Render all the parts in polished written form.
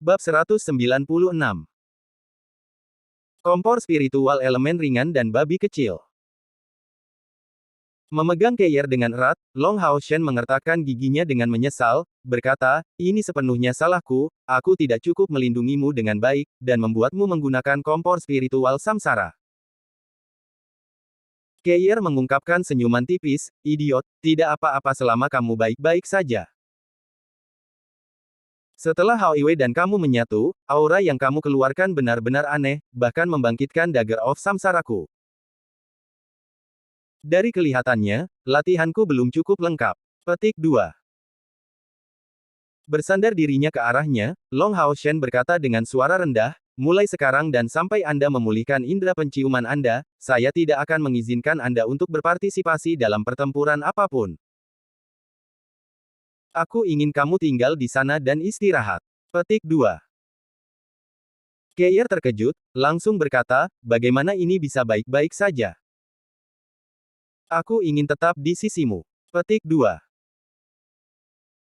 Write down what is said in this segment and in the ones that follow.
Bab 196. Kompor spiritual elemen ringan dan babi kecil. Memegang Keir dengan erat, Long Hao Shen mengertakkan giginya dengan menyesal, berkata, ini sepenuhnya salahku, aku tidak cukup melindungimu dengan baik, dan membuatmu menggunakan kompor spiritual samsara. Keir mengungkapkan senyuman tipis, idiot, tidak apa-apa selama kamu baik-baik saja. Setelah Hao Iwei dan kamu menyatu, aura yang kamu keluarkan benar-benar aneh, bahkan membangkitkan Dagger of Samsaraku. Dari kelihatannya, latihanku belum cukup lengkap. Petik 2. Bersandar dirinya ke arahnya, Long Hao Shen berkata dengan suara rendah, mulai sekarang dan sampai Anda memulihkan indera penciuman Anda, saya tidak akan mengizinkan Anda untuk berpartisipasi dalam pertempuran apapun. Aku ingin kamu tinggal di sana dan istirahat. Petik 2. Keir terkejut, langsung berkata, bagaimana ini bisa baik-baik saja? Aku ingin tetap di sisimu. Petik 2.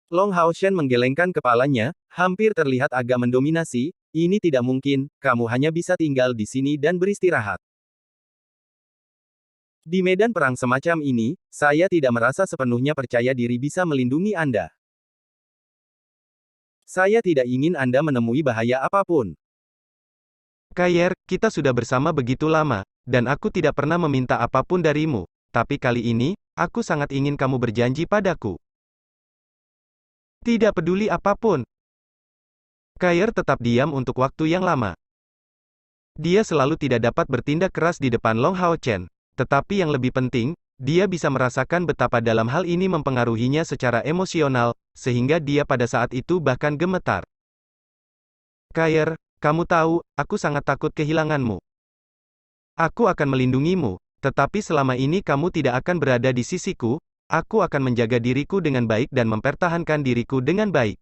Long Hao Shen menggelengkan kepalanya, hampir terlihat agak mendominasi, ini tidak mungkin, kamu hanya bisa tinggal di sini dan beristirahat. Di medan perang semacam ini, saya tidak merasa sepenuhnya percaya diri bisa melindungi Anda. Saya tidak ingin Anda menemui bahaya apapun. Keir, kita sudah bersama begitu lama, dan aku tidak pernah meminta apapun darimu. Tapi kali ini, aku sangat ingin kamu berjanji padaku. Tidak peduli apapun. Keir tetap diam untuk waktu yang lama. Dia selalu tidak dapat bertindak keras di depan Long Hao Shen. Tetapi yang lebih penting, dia bisa merasakan betapa dalam hal ini mempengaruhinya secara emosional, sehingga dia pada saat itu bahkan gemetar. Keir, kamu tahu, aku sangat takut kehilanganmu. Aku akan melindungimu. Tetapi selama ini kamu tidak akan berada di sisiku, aku akan menjaga diriku dengan baik dan mempertahankan diriku dengan baik.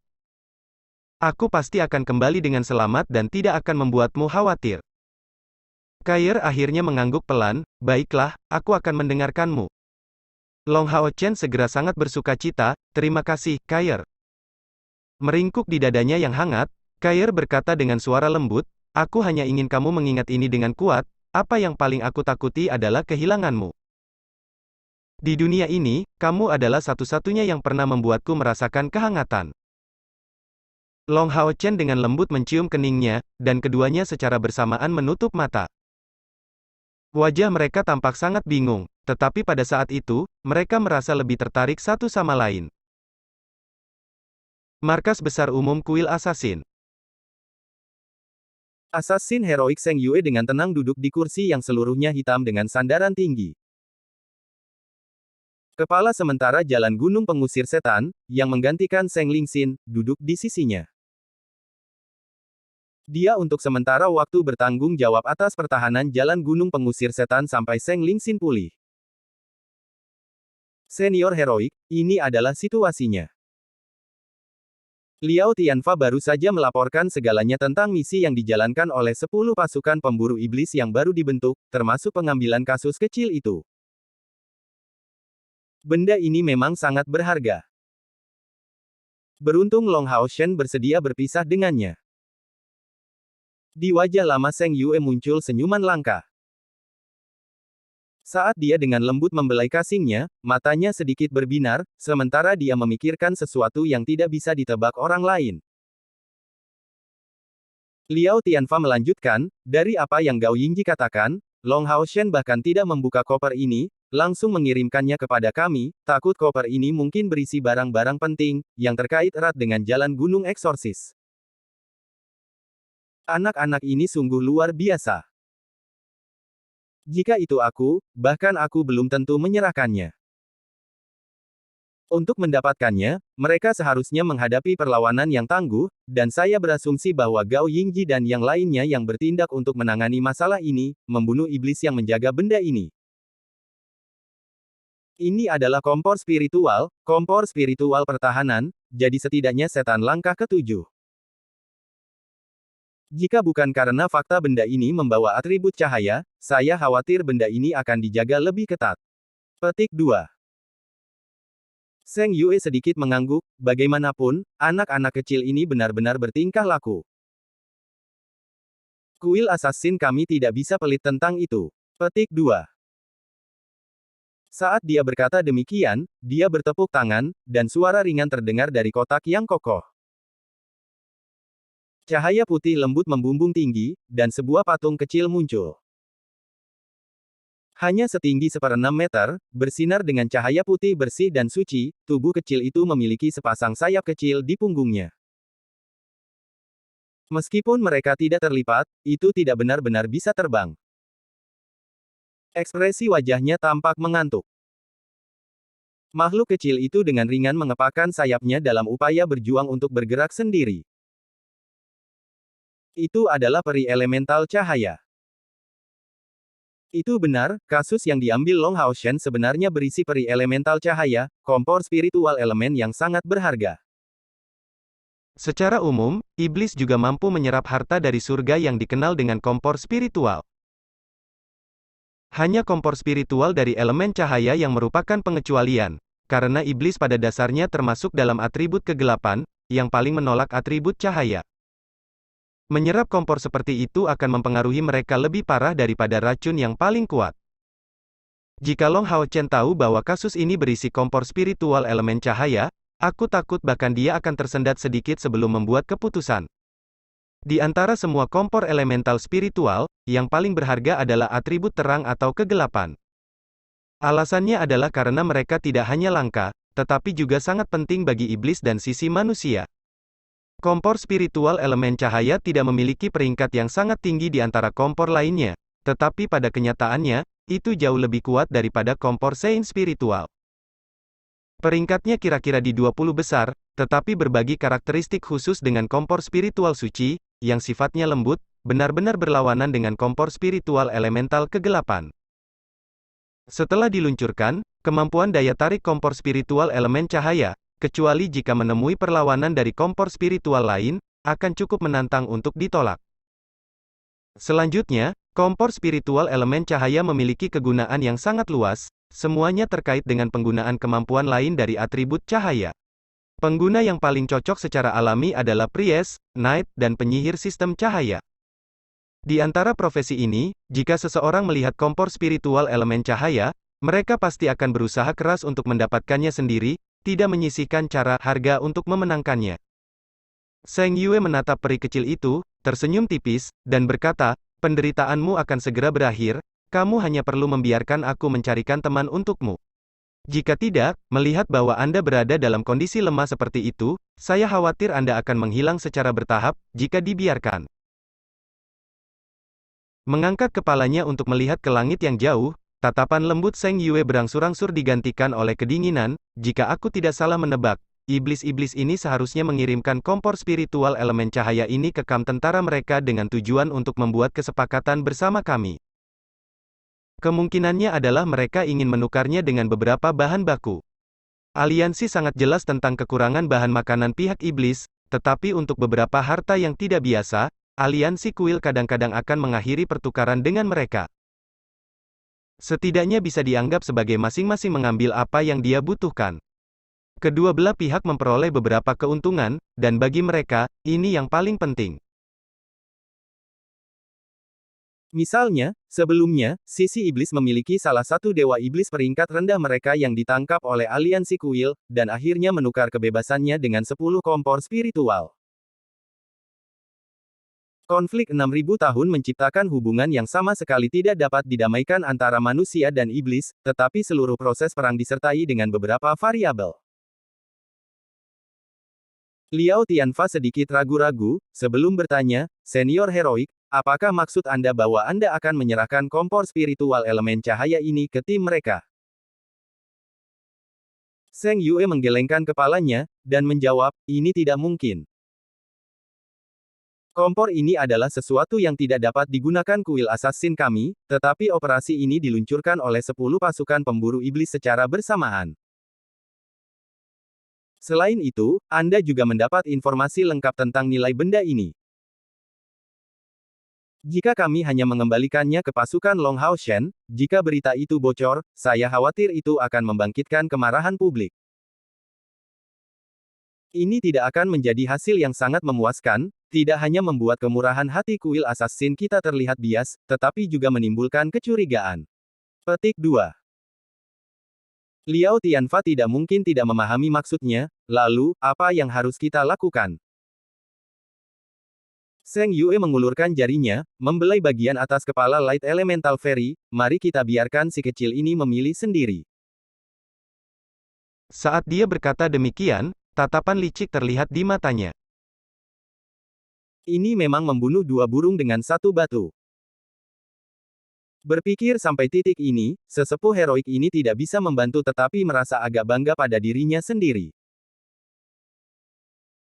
Aku pasti akan kembali dengan selamat dan tidak akan membuatmu khawatir. Keir akhirnya mengangguk pelan, baiklah, aku akan mendengarkanmu. Long Hao Shen segera sangat bersukacita, terima kasih, Keir. Meringkuk di dadanya yang hangat, Keir berkata dengan suara lembut, aku hanya ingin kamu mengingat ini dengan kuat, apa yang paling aku takuti adalah kehilanganmu. Di dunia ini, kamu adalah satu-satunya yang pernah membuatku merasakan kehangatan. Long Hao Shen dengan lembut mencium keningnya, dan keduanya secara bersamaan menutup mata. Wajah mereka tampak sangat bingung, tetapi pada saat itu, mereka merasa lebih tertarik satu sama lain. Markas Besar Umum Kuil Assassin. Assassin heroik Zheng Yue dengan tenang duduk di kursi yang seluruhnya hitam dengan sandaran tinggi. Kepala sementara Jalan Gunung Pengusir Setan, yang menggantikan Zheng Lingxin, duduk di sisinya. Dia untuk sementara waktu bertanggung jawab atas pertahanan Jalan Gunung Pengusir Setan sampai Zheng Lingxin pulih. Senior heroik, ini adalah situasinya. Liao Tianfa baru saja melaporkan segalanya tentang misi yang dijalankan oleh 10 pasukan pemburu iblis yang baru dibentuk, termasuk pengambilan kasus kecil itu. Benda ini memang sangat berharga. Beruntung Long Hao Shen bersedia berpisah dengannya. Di wajah lama Zheng Yue muncul senyuman langka. Saat dia dengan lembut membelai kasingnya, matanya sedikit berbinar, sementara dia memikirkan sesuatu yang tidak bisa ditebak orang lain. Liao Tianfa melanjutkan, dari apa yang Gao Yingji katakan, Long Hao Shen bahkan tidak membuka koper ini, langsung mengirimkannya kepada kami, takut koper ini mungkin berisi barang-barang penting, yang terkait erat dengan Jalan Gunung Eksorsis. Anak-anak ini sungguh luar biasa. Jika itu aku, bahkan aku belum tentu menyerahkannya. Untuk mendapatkannya, mereka seharusnya menghadapi perlawanan yang tangguh, dan saya berasumsi bahwa Gao Yingji dan yang lainnya yang bertindak untuk menangani masalah ini, membunuh iblis yang menjaga benda ini. Ini adalah kompor spiritual pertahanan, jadi setidaknya setan langkah ke-7. Jika bukan karena fakta benda ini membawa atribut cahaya, saya khawatir benda ini akan dijaga lebih ketat. Petik 2. Zheng Yue sedikit mengangguk, bagaimanapun, anak-anak kecil ini benar-benar bertingkah laku. Kuil assassin kami tidak bisa pelit tentang itu. Petik 2. Saat dia berkata demikian, dia bertepuk tangan, dan suara ringan terdengar dari kotak yang kokoh. Cahaya putih lembut membumbung tinggi, dan sebuah patung kecil muncul. Hanya setinggi 1/6 meter, bersinar dengan cahaya putih bersih dan suci, tubuh kecil itu memiliki sepasang sayap kecil di punggungnya. Meskipun mereka tidak terlipat, itu tidak benar-benar bisa terbang. Ekspresi wajahnya tampak mengantuk. Makhluk kecil itu dengan ringan mengepakkan sayapnya dalam upaya berjuang untuk bergerak sendiri. Itu adalah peri elemental cahaya. Itu benar, kasus yang diambil Long Hao Shen sebenarnya berisi peri elemental cahaya, kompor spiritual elemen yang sangat berharga. Secara umum, iblis juga mampu menyerap harta dari surga yang dikenal dengan kompor spiritual. Hanya kompor spiritual dari elemen cahaya yang merupakan pengecualian, karena iblis pada dasarnya termasuk dalam atribut kegelapan, yang paling menolak atribut cahaya. Menyerap kompor seperti itu akan mempengaruhi mereka lebih parah daripada racun yang paling kuat. Jika Long Hao Chen tahu bahwa kasus ini berisi kompor spiritual elemen cahaya, aku takut bahkan dia akan tersendat sedikit sebelum membuat keputusan. Di antara semua kompor elemental spiritual, yang paling berharga adalah atribut terang atau kegelapan. Alasannya adalah karena mereka tidak hanya langka, tetapi juga sangat penting bagi iblis dan sisi manusia. Kompor spiritual elemen cahaya tidak memiliki peringkat yang sangat tinggi di antara kompor lainnya, tetapi pada kenyataannya, itu jauh lebih kuat daripada kompor Sein spiritual. Peringkatnya kira-kira di 20 besar, tetapi berbagi karakteristik khusus dengan kompor spiritual suci, yang sifatnya lembut, benar-benar berlawanan dengan kompor spiritual elemental kegelapan. Setelah diluncurkan, kemampuan daya tarik kompor spiritual elemen cahaya, kecuali jika menemui perlawanan dari kompor spiritual lain, akan cukup menantang untuk ditolak. Selanjutnya, kompor spiritual elemen cahaya memiliki kegunaan yang sangat luas, semuanya terkait dengan penggunaan kemampuan lain dari atribut cahaya. Pengguna yang paling cocok secara alami adalah priest, knight, dan penyihir sistem cahaya. Di antara profesi ini, jika seseorang melihat kompor spiritual elemen cahaya, mereka pasti akan berusaha keras untuk mendapatkannya sendiri, tidak menyisihkan cara, harga untuk memenangkannya. Zheng Yue menatap peri kecil itu, tersenyum tipis, dan berkata, penderitaanmu akan segera berakhir, kamu hanya perlu membiarkan aku mencarikan teman untukmu. Jika tidak, melihat bahwa Anda berada dalam kondisi lemah seperti itu, saya khawatir Anda akan menghilang secara bertahap, jika dibiarkan. Mengangkat kepalanya untuk melihat ke langit yang jauh, tatapan lembut Zheng Yue berangsur-angsur digantikan oleh kedinginan, jika aku tidak salah menebak, iblis-iblis ini seharusnya mengirimkan kompor spiritual elemen cahaya ini ke kamp tentara mereka dengan tujuan untuk membuat kesepakatan bersama kami. Kemungkinannya adalah mereka ingin menukarnya dengan beberapa bahan baku. Aliansi sangat jelas tentang kekurangan bahan makanan pihak iblis, tetapi untuk beberapa harta yang tidak biasa, aliansi kuil kadang-kadang akan mengakhiri pertukaran dengan mereka. Setidaknya bisa dianggap sebagai masing-masing mengambil apa yang dia butuhkan. Kedua belah pihak memperoleh beberapa keuntungan, dan bagi mereka, ini yang paling penting. Misalnya, sebelumnya, sisi iblis memiliki salah satu dewa iblis peringkat rendah mereka yang ditangkap oleh aliansi kuil, dan akhirnya menukar kebebasannya dengan 10 kompor spiritual. Konflik 6.000 tahun menciptakan hubungan yang sama sekali tidak dapat didamaikan antara manusia dan iblis, tetapi seluruh proses perang disertai dengan beberapa variabel. Liao Tianfa sedikit ragu-ragu, sebelum bertanya, Senior Heroik, apakah maksud Anda bahwa Anda akan menyerahkan kompor spiritual elemen cahaya ini ke tim mereka? Zheng Yue menggelengkan kepalanya, dan menjawab, ini tidak mungkin. Kompor ini adalah sesuatu yang tidak dapat digunakan kuil assassin kami, tetapi operasi ini diluncurkan oleh 10 pasukan pemburu iblis secara bersamaan. Selain itu, Anda juga mendapat informasi lengkap tentang nilai benda ini. Jika kami hanya mengembalikannya ke pasukan Long Hao Shen, jika berita itu bocor, saya khawatir itu akan membangkitkan kemarahan publik. Ini tidak akan menjadi hasil yang sangat memuaskan, tidak hanya membuat kemurahan hati kuil assassin kita terlihat bias, tetapi juga menimbulkan kecurigaan. Petik 2. Liao Tianfa tidak mungkin tidak memahami maksudnya, lalu, apa yang harus kita lakukan? Zheng Yue mengulurkan jarinya, membelai bagian atas kepala Light Elemental Fairy, mari kita biarkan si kecil ini memilih sendiri. Saat dia berkata demikian, tatapan licik terlihat di matanya. Ini memang membunuh dua burung dengan satu batu. Berpikir sampai titik ini, sesepuh heroik ini tidak bisa membantu tetapi merasa agak bangga pada dirinya sendiri.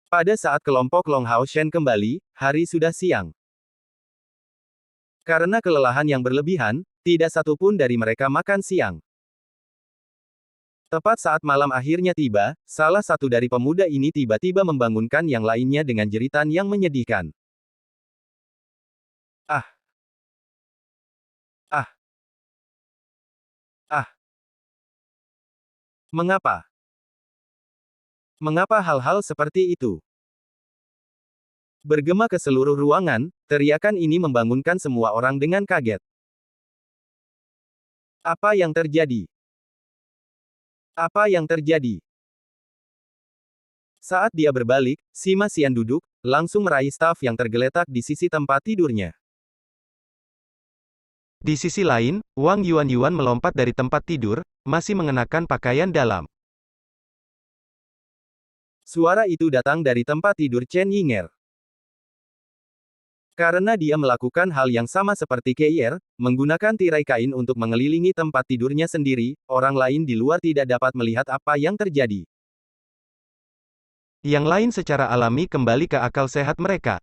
Pada saat kelompok Long Hao Shen kembali, hari sudah siang. Karena kelelahan yang berlebihan, tidak satu pun dari mereka makan siang. Tepat saat malam akhirnya tiba, salah satu dari pemuda ini tiba-tiba membangunkan yang lainnya dengan jeritan yang menyedihkan. Ah! Ah! Ah! Mengapa? Mengapa hal-hal seperti itu? Bergema ke seluruh ruangan, teriakan ini membangunkan semua orang dengan kaget. Apa yang terjadi? Apa yang terjadi? Saat dia berbalik, Sima Xian duduk, langsung meraih staf yang tergeletak di sisi tempat tidurnya. Di sisi lain, Wang Yuan melompat dari tempat tidur, masih mengenakan pakaian dalam. Suara itu datang dari tempat tidur Chen Yinger. Karena dia melakukan hal yang sama seperti Keier, menggunakan tirai kain untuk mengelilingi tempat tidurnya sendiri, orang lain di luar tidak dapat melihat apa yang terjadi. Yang lain secara alami kembali ke akal sehat mereka.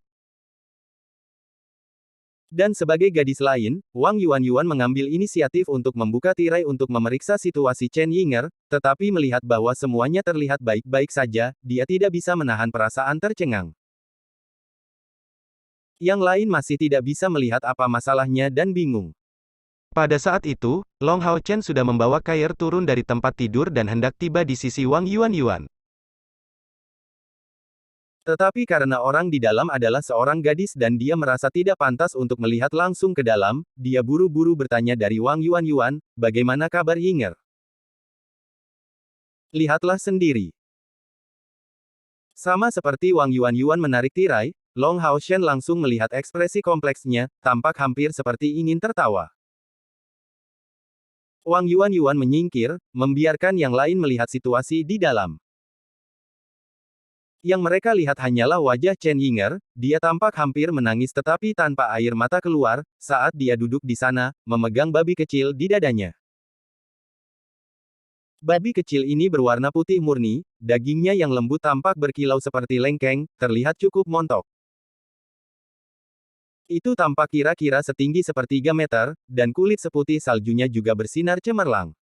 Dan sebagai gadis lain, Wang Yuan mengambil inisiatif untuk membuka tirai untuk memeriksa situasi Chen Yinger, tetapi melihat bahwa semuanya terlihat baik-baik saja, dia tidak bisa menahan perasaan tercengang. Yang lain masih tidak bisa melihat apa masalahnya dan bingung. Pada saat itu, Long Hao Chen sudah membawa Kaier turun dari tempat tidur dan hendak tiba di sisi Wang Yuan. Tetapi karena orang di dalam adalah seorang gadis dan dia merasa tidak pantas untuk melihat langsung ke dalam, dia buru-buru bertanya dari Wang Yuan, bagaimana kabar Yinger? Lihatlah sendiri. Sama seperti Wang Yuan menarik tirai, Long Hao Shen langsung melihat ekspresi kompleksnya, tampak hampir seperti ingin tertawa. Wang Yuan menyingkir, membiarkan yang lain melihat situasi di dalam. Yang mereka lihat hanyalah wajah Chen Yinger, dia tampak hampir menangis tetapi tanpa air mata keluar, saat dia duduk di sana, memegang babi kecil di dadanya. Babi kecil ini berwarna putih murni, dagingnya yang lembut tampak berkilau seperti lengkeng, terlihat cukup montok. Itu tampak kira-kira setinggi sepertiga meter, dan kulit seputih saljunya juga bersinar cemerlang.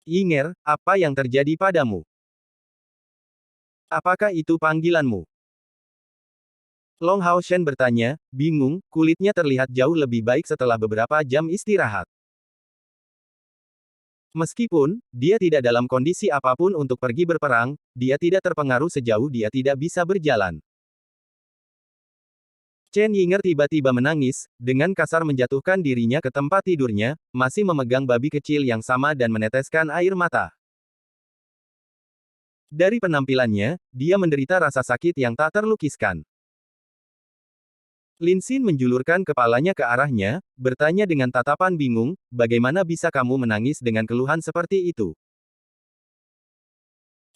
Yinger, apa yang terjadi padamu? Apakah itu panggilanmu? Long Hao Shen bertanya, bingung, kulitnya terlihat jauh lebih baik setelah beberapa jam istirahat. Meskipun, dia tidak dalam kondisi apapun untuk pergi berperang, dia tidak terpengaruh sejauh dia tidak bisa berjalan. Chen Yinger tiba-tiba menangis, dengan kasar menjatuhkan dirinya ke tempat tidurnya, masih memegang babi kecil yang sama dan meneteskan air mata. Dari penampilannya, dia menderita rasa sakit yang tak terlukiskan. Lin Xin menjulurkan kepalanya ke arahnya, bertanya dengan tatapan bingung, bagaimana bisa kamu menangis dengan keluhan seperti itu?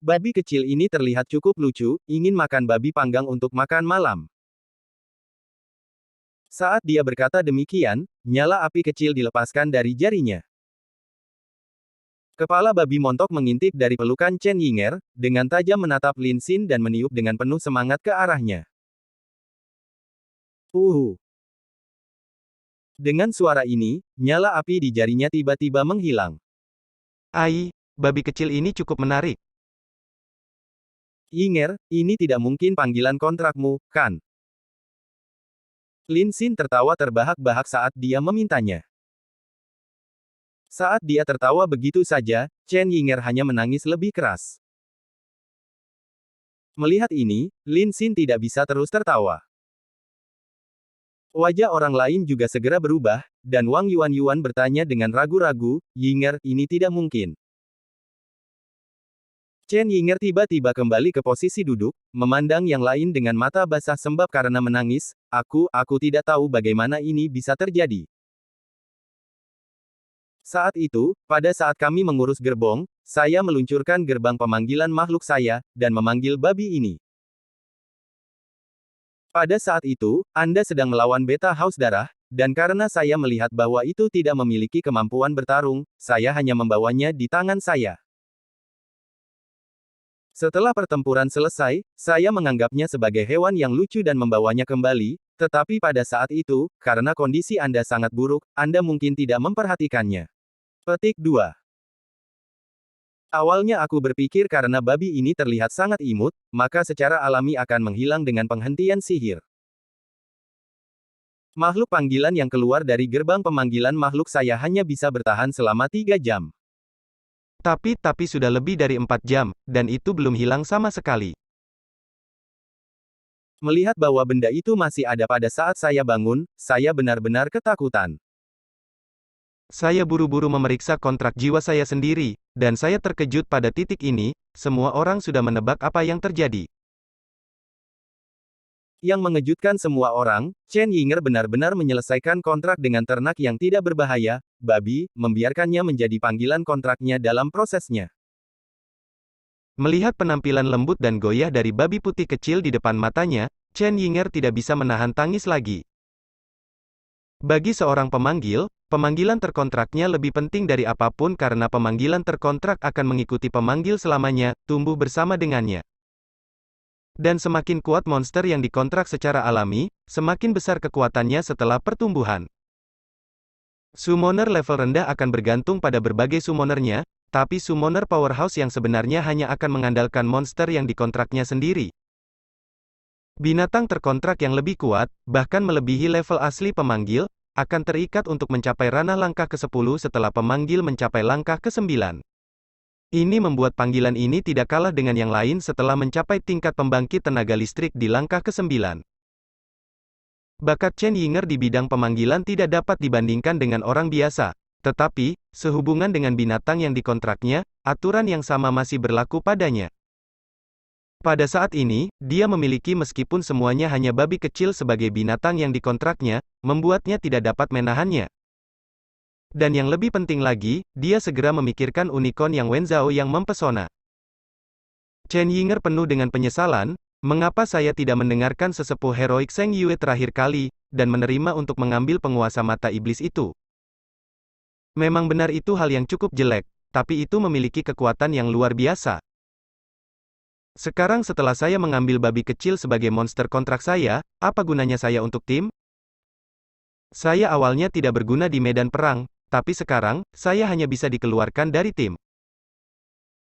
Babi kecil ini terlihat cukup lucu, ingin makan babi panggang untuk makan malam. Saat dia berkata demikian, nyala api kecil dilepaskan dari jarinya. Kepala babi montok mengintip dari pelukan Chen Yinger, dengan tajam menatap Lin Xin dan meniup dengan penuh semangat ke arahnya. Dengan suara ini, nyala api di jarinya tiba-tiba menghilang. Ai, babi kecil ini cukup menarik. Yinger, ini tidak mungkin panggilan kontrakmu, kan? Lin Xin tertawa terbahak-bahak saat dia memintanya. Saat dia tertawa begitu saja, Chen Yinger hanya menangis lebih keras. Melihat ini, Lin Xin tidak bisa terus tertawa. Wajah orang lain juga segera berubah, dan Wang Yuan bertanya dengan ragu-ragu, "Yinger, ini tidak mungkin." Chen Yinger tiba-tiba kembali ke posisi duduk, memandang yang lain dengan mata basah sembab karena menangis, aku tidak tahu bagaimana ini bisa terjadi. Saat itu, pada saat kami mengurus gerbong, saya meluncurkan gerbang pemanggilan makhluk saya, dan memanggil babi ini. Pada saat itu, Anda sedang melawan beta haus darah, dan karena saya melihat bahwa itu tidak memiliki kemampuan bertarung, saya hanya membawanya di tangan saya. Setelah pertempuran selesai, saya menganggapnya sebagai hewan yang lucu dan membawanya kembali, tetapi pada saat itu, karena kondisi Anda sangat buruk, Anda mungkin tidak memperhatikannya. Petik 2. Awalnya aku berpikir karena babi ini terlihat sangat imut, maka secara alami akan menghilang dengan penghentian sihir. Makhluk panggilan yang keluar dari gerbang pemanggilan makhluk saya hanya bisa bertahan selama 3 jam. Tapi sudah lebih dari 4 jam, dan itu belum hilang sama sekali. Melihat bahwa benda itu masih ada pada saat saya bangun, saya benar-benar ketakutan. Saya buru-buru memeriksa kontrak jiwa saya sendiri, dan saya terkejut pada titik ini, semua orang sudah menebak apa yang terjadi. Yang mengejutkan semua orang, Chen Yinger benar-benar menyelesaikan kontrak dengan ternak yang tidak berbahaya, babi, membiarkannya menjadi panggilan kontraknya dalam prosesnya. Melihat penampilan lembut dan goyah dari babi putih kecil di depan matanya, Chen Yinger tidak bisa menahan tangis lagi. Bagi seorang pemanggil, pemanggilan terkontraknya lebih penting dari apapun karena pemanggilan terkontrak akan mengikuti pemanggil selamanya, tumbuh bersama dengannya. Dan semakin kuat monster yang dikontrak secara alami, semakin besar kekuatannya setelah pertumbuhan. Summoner level rendah akan bergantung pada berbagai summonernya, tapi summoner powerhouse yang sebenarnya hanya akan mengandalkan monster yang dikontraknya sendiri. Binatang terkontrak yang lebih kuat, bahkan melebihi level asli pemanggil, akan terikat untuk mencapai ranah langkah ke-10 setelah pemanggil mencapai langkah ke-9. Ini membuat panggilan ini tidak kalah dengan yang lain setelah mencapai tingkat pembangkit tenaga listrik di langkah ke-9. Bakat Chen Yinger di bidang pemanggilan tidak dapat dibandingkan dengan orang biasa, tetapi, sehubungan dengan binatang yang dikontraknya, aturan yang sama masih berlaku padanya. Pada saat ini, dia memiliki meskipun semuanya hanya babi kecil sebagai binatang yang dikontraknya, membuatnya tidak dapat menahannya. Dan yang lebih penting lagi, dia segera memikirkan unicorn yang Wenzhao yang mempesona. Chen Yinger penuh dengan penyesalan, mengapa saya tidak mendengarkan sesepuh heroik Zheng Yue terakhir kali, dan menerima untuk mengambil penguasa mata iblis itu. Memang benar itu hal yang cukup jelek, tapi itu memiliki kekuatan yang luar biasa. Sekarang setelah saya mengambil babi kecil sebagai monster kontrak saya, apa gunanya saya untuk tim? Saya awalnya tidak berguna di medan perang, tapi sekarang, saya hanya bisa dikeluarkan dari tim.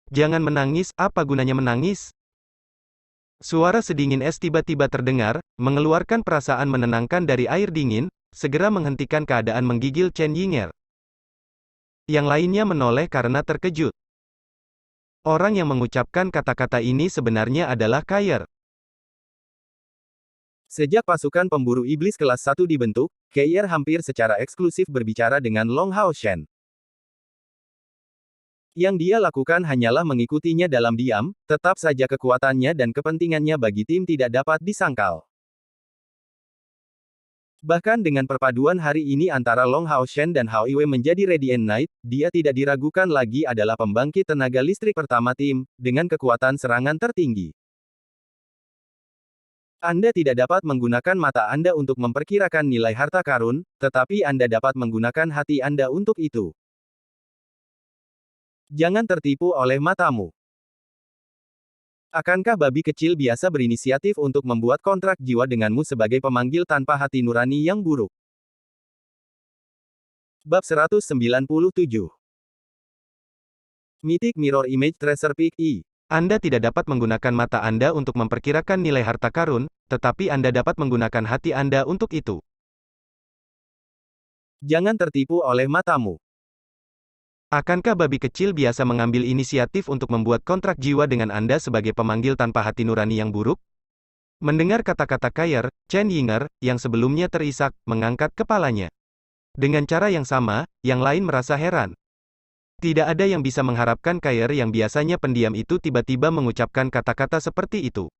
Jangan menangis, apa gunanya menangis? Suara sedingin es tiba-tiba terdengar, mengeluarkan perasaan menenangkan dari air dingin, segera menghentikan keadaan menggigil Chen Yinger. Yang lainnya menoleh karena terkejut. Orang yang mengucapkan kata-kata ini sebenarnya adalah Kair. Sejak pasukan pemburu iblis kelas 1 dibentuk, Kair hampir secara eksklusif berbicara dengan Long Hao Shen. Yang dia lakukan hanyalah mengikutinya dalam diam, tetap saja kekuatannya dan kepentingannya bagi tim tidak dapat disangkal. Bahkan dengan perpaduan hari ini antara Long Hao Shen dan Hao Iwei menjadi Radiant Knight, dia tidak diragukan lagi adalah pembangkit tenaga listrik pertama tim, dengan kekuatan serangan tertinggi. Anda tidak dapat menggunakan mata Anda untuk memperkirakan nilai harta karun, tetapi Anda dapat menggunakan hati Anda untuk itu. Jangan tertipu oleh matamu. Akankah babi kecil biasa berinisiatif untuk membuat kontrak jiwa denganmu sebagai pemanggil tanpa hati nurani yang buruk? Bab 197. Mythic Mirror Image Tracer Peak I. Anda tidak dapat menggunakan mata Anda untuk memperkirakan nilai harta karun, tetapi Anda dapat menggunakan hati Anda untuk itu. Jangan tertipu oleh matamu. Akankah babi kecil biasa mengambil inisiatif untuk membuat kontrak jiwa dengan Anda sebagai pemanggil tanpa hati nurani yang buruk? Mendengar kata-kata Kair, Chen Yinger, yang sebelumnya terisak, mengangkat kepalanya. Dengan cara yang sama, yang lain merasa heran. Tidak ada yang bisa mengharapkan Kair yang biasanya pendiam itu tiba-tiba mengucapkan kata-kata seperti itu.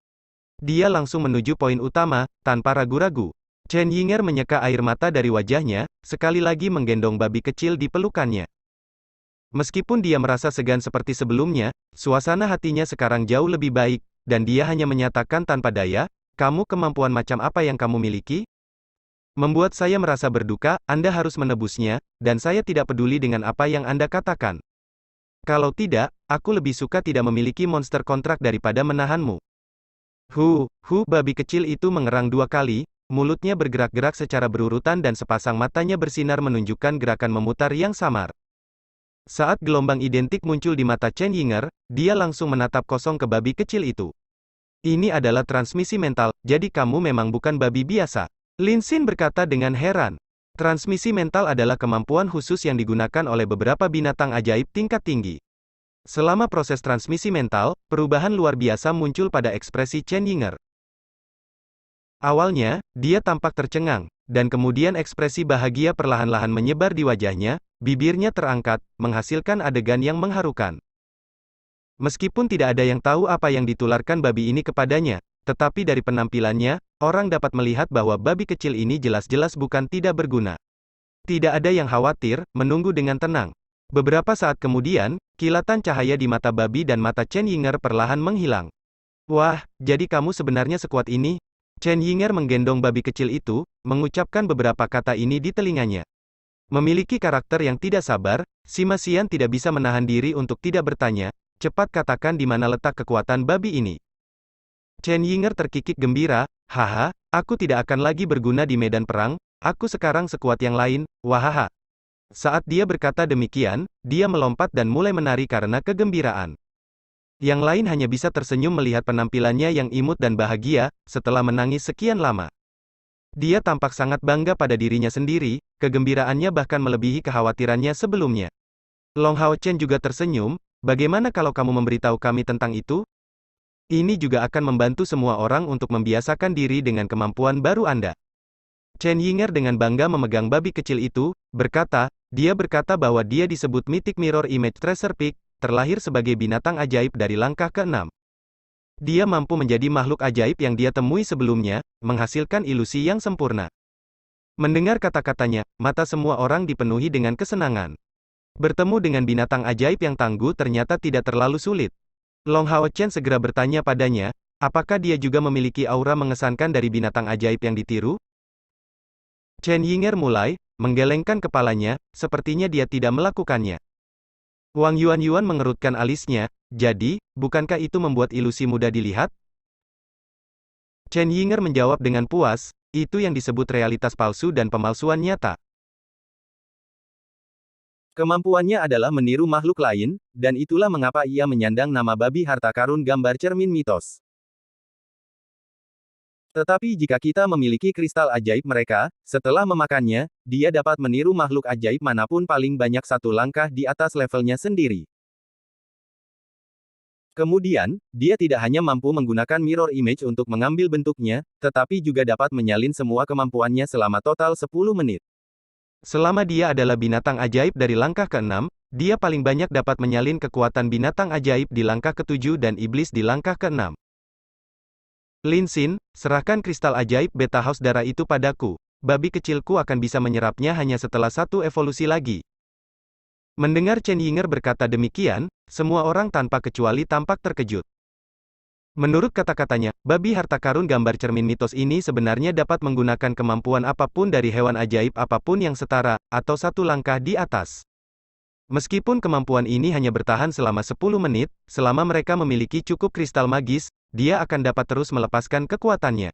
Dia langsung menuju poin utama, tanpa ragu-ragu. Chen Yinger menyeka air mata dari wajahnya, sekali lagi menggendong babi kecil di pelukannya. Meskipun dia merasa segan seperti sebelumnya, suasana hatinya sekarang jauh lebih baik, dan dia hanya menyatakan tanpa daya, "Kamu kemampuan macam apa yang kamu miliki? Membuat saya merasa berduka, Anda harus menebusnya, dan saya tidak peduli dengan apa yang Anda katakan. Kalau tidak, aku lebih suka tidak memiliki monster kontrak daripada menahanmu." Babi kecil itu mengerang 2 kali, mulutnya bergerak-gerak secara berurutan dan sepasang matanya bersinar menunjukkan gerakan memutar yang samar. Saat gelombang identik muncul di mata Chen Yinger, dia langsung menatap kosong ke babi kecil itu. Ini adalah transmisi mental, jadi kamu memang bukan babi biasa. Lin Xin berkata dengan heran. Transmisi mental adalah kemampuan khusus yang digunakan oleh beberapa binatang ajaib tingkat tinggi. Selama proses transmisi mental, perubahan luar biasa muncul pada ekspresi Chen Yinger. Awalnya, dia tampak tercengang, dan kemudian ekspresi bahagia perlahan-lahan menyebar di wajahnya, bibirnya terangkat, menghasilkan adegan yang mengharukan. Meskipun tidak ada yang tahu apa yang ditularkan babi ini kepadanya, tetapi dari penampilannya, orang dapat melihat bahwa babi kecil ini jelas-jelas bukan tidak berguna. Tidak ada yang khawatir, menunggu dengan tenang. Beberapa saat kemudian, kilatan cahaya di mata babi dan mata Chen Yinger perlahan menghilang. Wah, jadi kamu sebenarnya sekuat ini? Chen Yinger menggendong babi kecil itu, mengucapkan beberapa kata ini di telinganya. Memiliki karakter yang tidak sabar, Sima Xian tidak bisa menahan diri untuk tidak bertanya, cepat katakan di mana letak kekuatan babi ini. Chen Yinger terkikik gembira, haha, aku tidak akan lagi berguna di medan perang, aku sekarang sekuat yang lain, wahaha. Saat dia berkata demikian, dia melompat dan mulai menari karena kegembiraan. Yang lain hanya bisa tersenyum melihat penampilannya yang imut dan bahagia, setelah menangis sekian lama. Dia tampak sangat bangga pada dirinya sendiri, kegembiraannya bahkan melebihi kekhawatirannya sebelumnya. Long Hao Chen juga tersenyum, bagaimana kalau kamu memberitahu kami tentang itu? Ini juga akan membantu semua orang untuk membiasakan diri dengan kemampuan baru Anda. Chen Yinger dengan bangga memegang babi kecil itu, dia berkata bahwa dia disebut Mythic Mirror Image Treasure Peak, terlahir sebagai binatang ajaib dari langkah ke-6. Dia mampu menjadi makhluk ajaib yang dia temui sebelumnya, menghasilkan ilusi yang sempurna. Mendengar kata-katanya, mata semua orang dipenuhi dengan kesenangan. Bertemu dengan binatang ajaib yang tangguh ternyata tidak terlalu sulit. Long Hao Chen segera bertanya padanya, apakah dia juga memiliki aura mengesankan dari binatang ajaib yang ditiru? Chen Yinger mulai menggelengkan kepalanya, sepertinya dia tidak melakukannya. Wang Yuan mengerutkan alisnya, jadi, bukankah itu membuat ilusi mudah dilihat? Chen Yinger menjawab dengan puas, itu yang disebut realitas palsu dan pemalsuan nyata. Kemampuannya adalah meniru makhluk lain, dan itulah mengapa ia menyandang nama babi harta karun gambar cermin mitos. Tetapi jika kita memiliki kristal ajaib mereka, setelah memakannya, dia dapat meniru makhluk ajaib manapun paling banyak 1 langkah di atas levelnya sendiri. Kemudian, dia tidak hanya mampu menggunakan mirror image untuk mengambil bentuknya, tetapi juga dapat menyalin semua kemampuannya selama total 10 menit. Selama dia adalah binatang ajaib dari langkah ke-6, dia paling banyak dapat menyalin kekuatan binatang ajaib di langkah ke-7 dan iblis di langkah ke-6. Lin Xin, serahkan kristal ajaib Beta Haus Darah itu padaku. Babi kecilku akan bisa menyerapnya hanya setelah 1 evolusi lagi. Mendengar Chen Yinger berkata demikian, semua orang tanpa kecuali tampak terkejut. Menurut kata-katanya, babi harta karun gambar cermin mitos ini sebenarnya dapat menggunakan kemampuan apapun dari hewan ajaib apapun yang setara, atau 1 langkah di atas. Meskipun kemampuan ini hanya bertahan selama 10 menit, selama mereka memiliki cukup kristal magis, dia akan dapat terus melepaskan kekuatannya.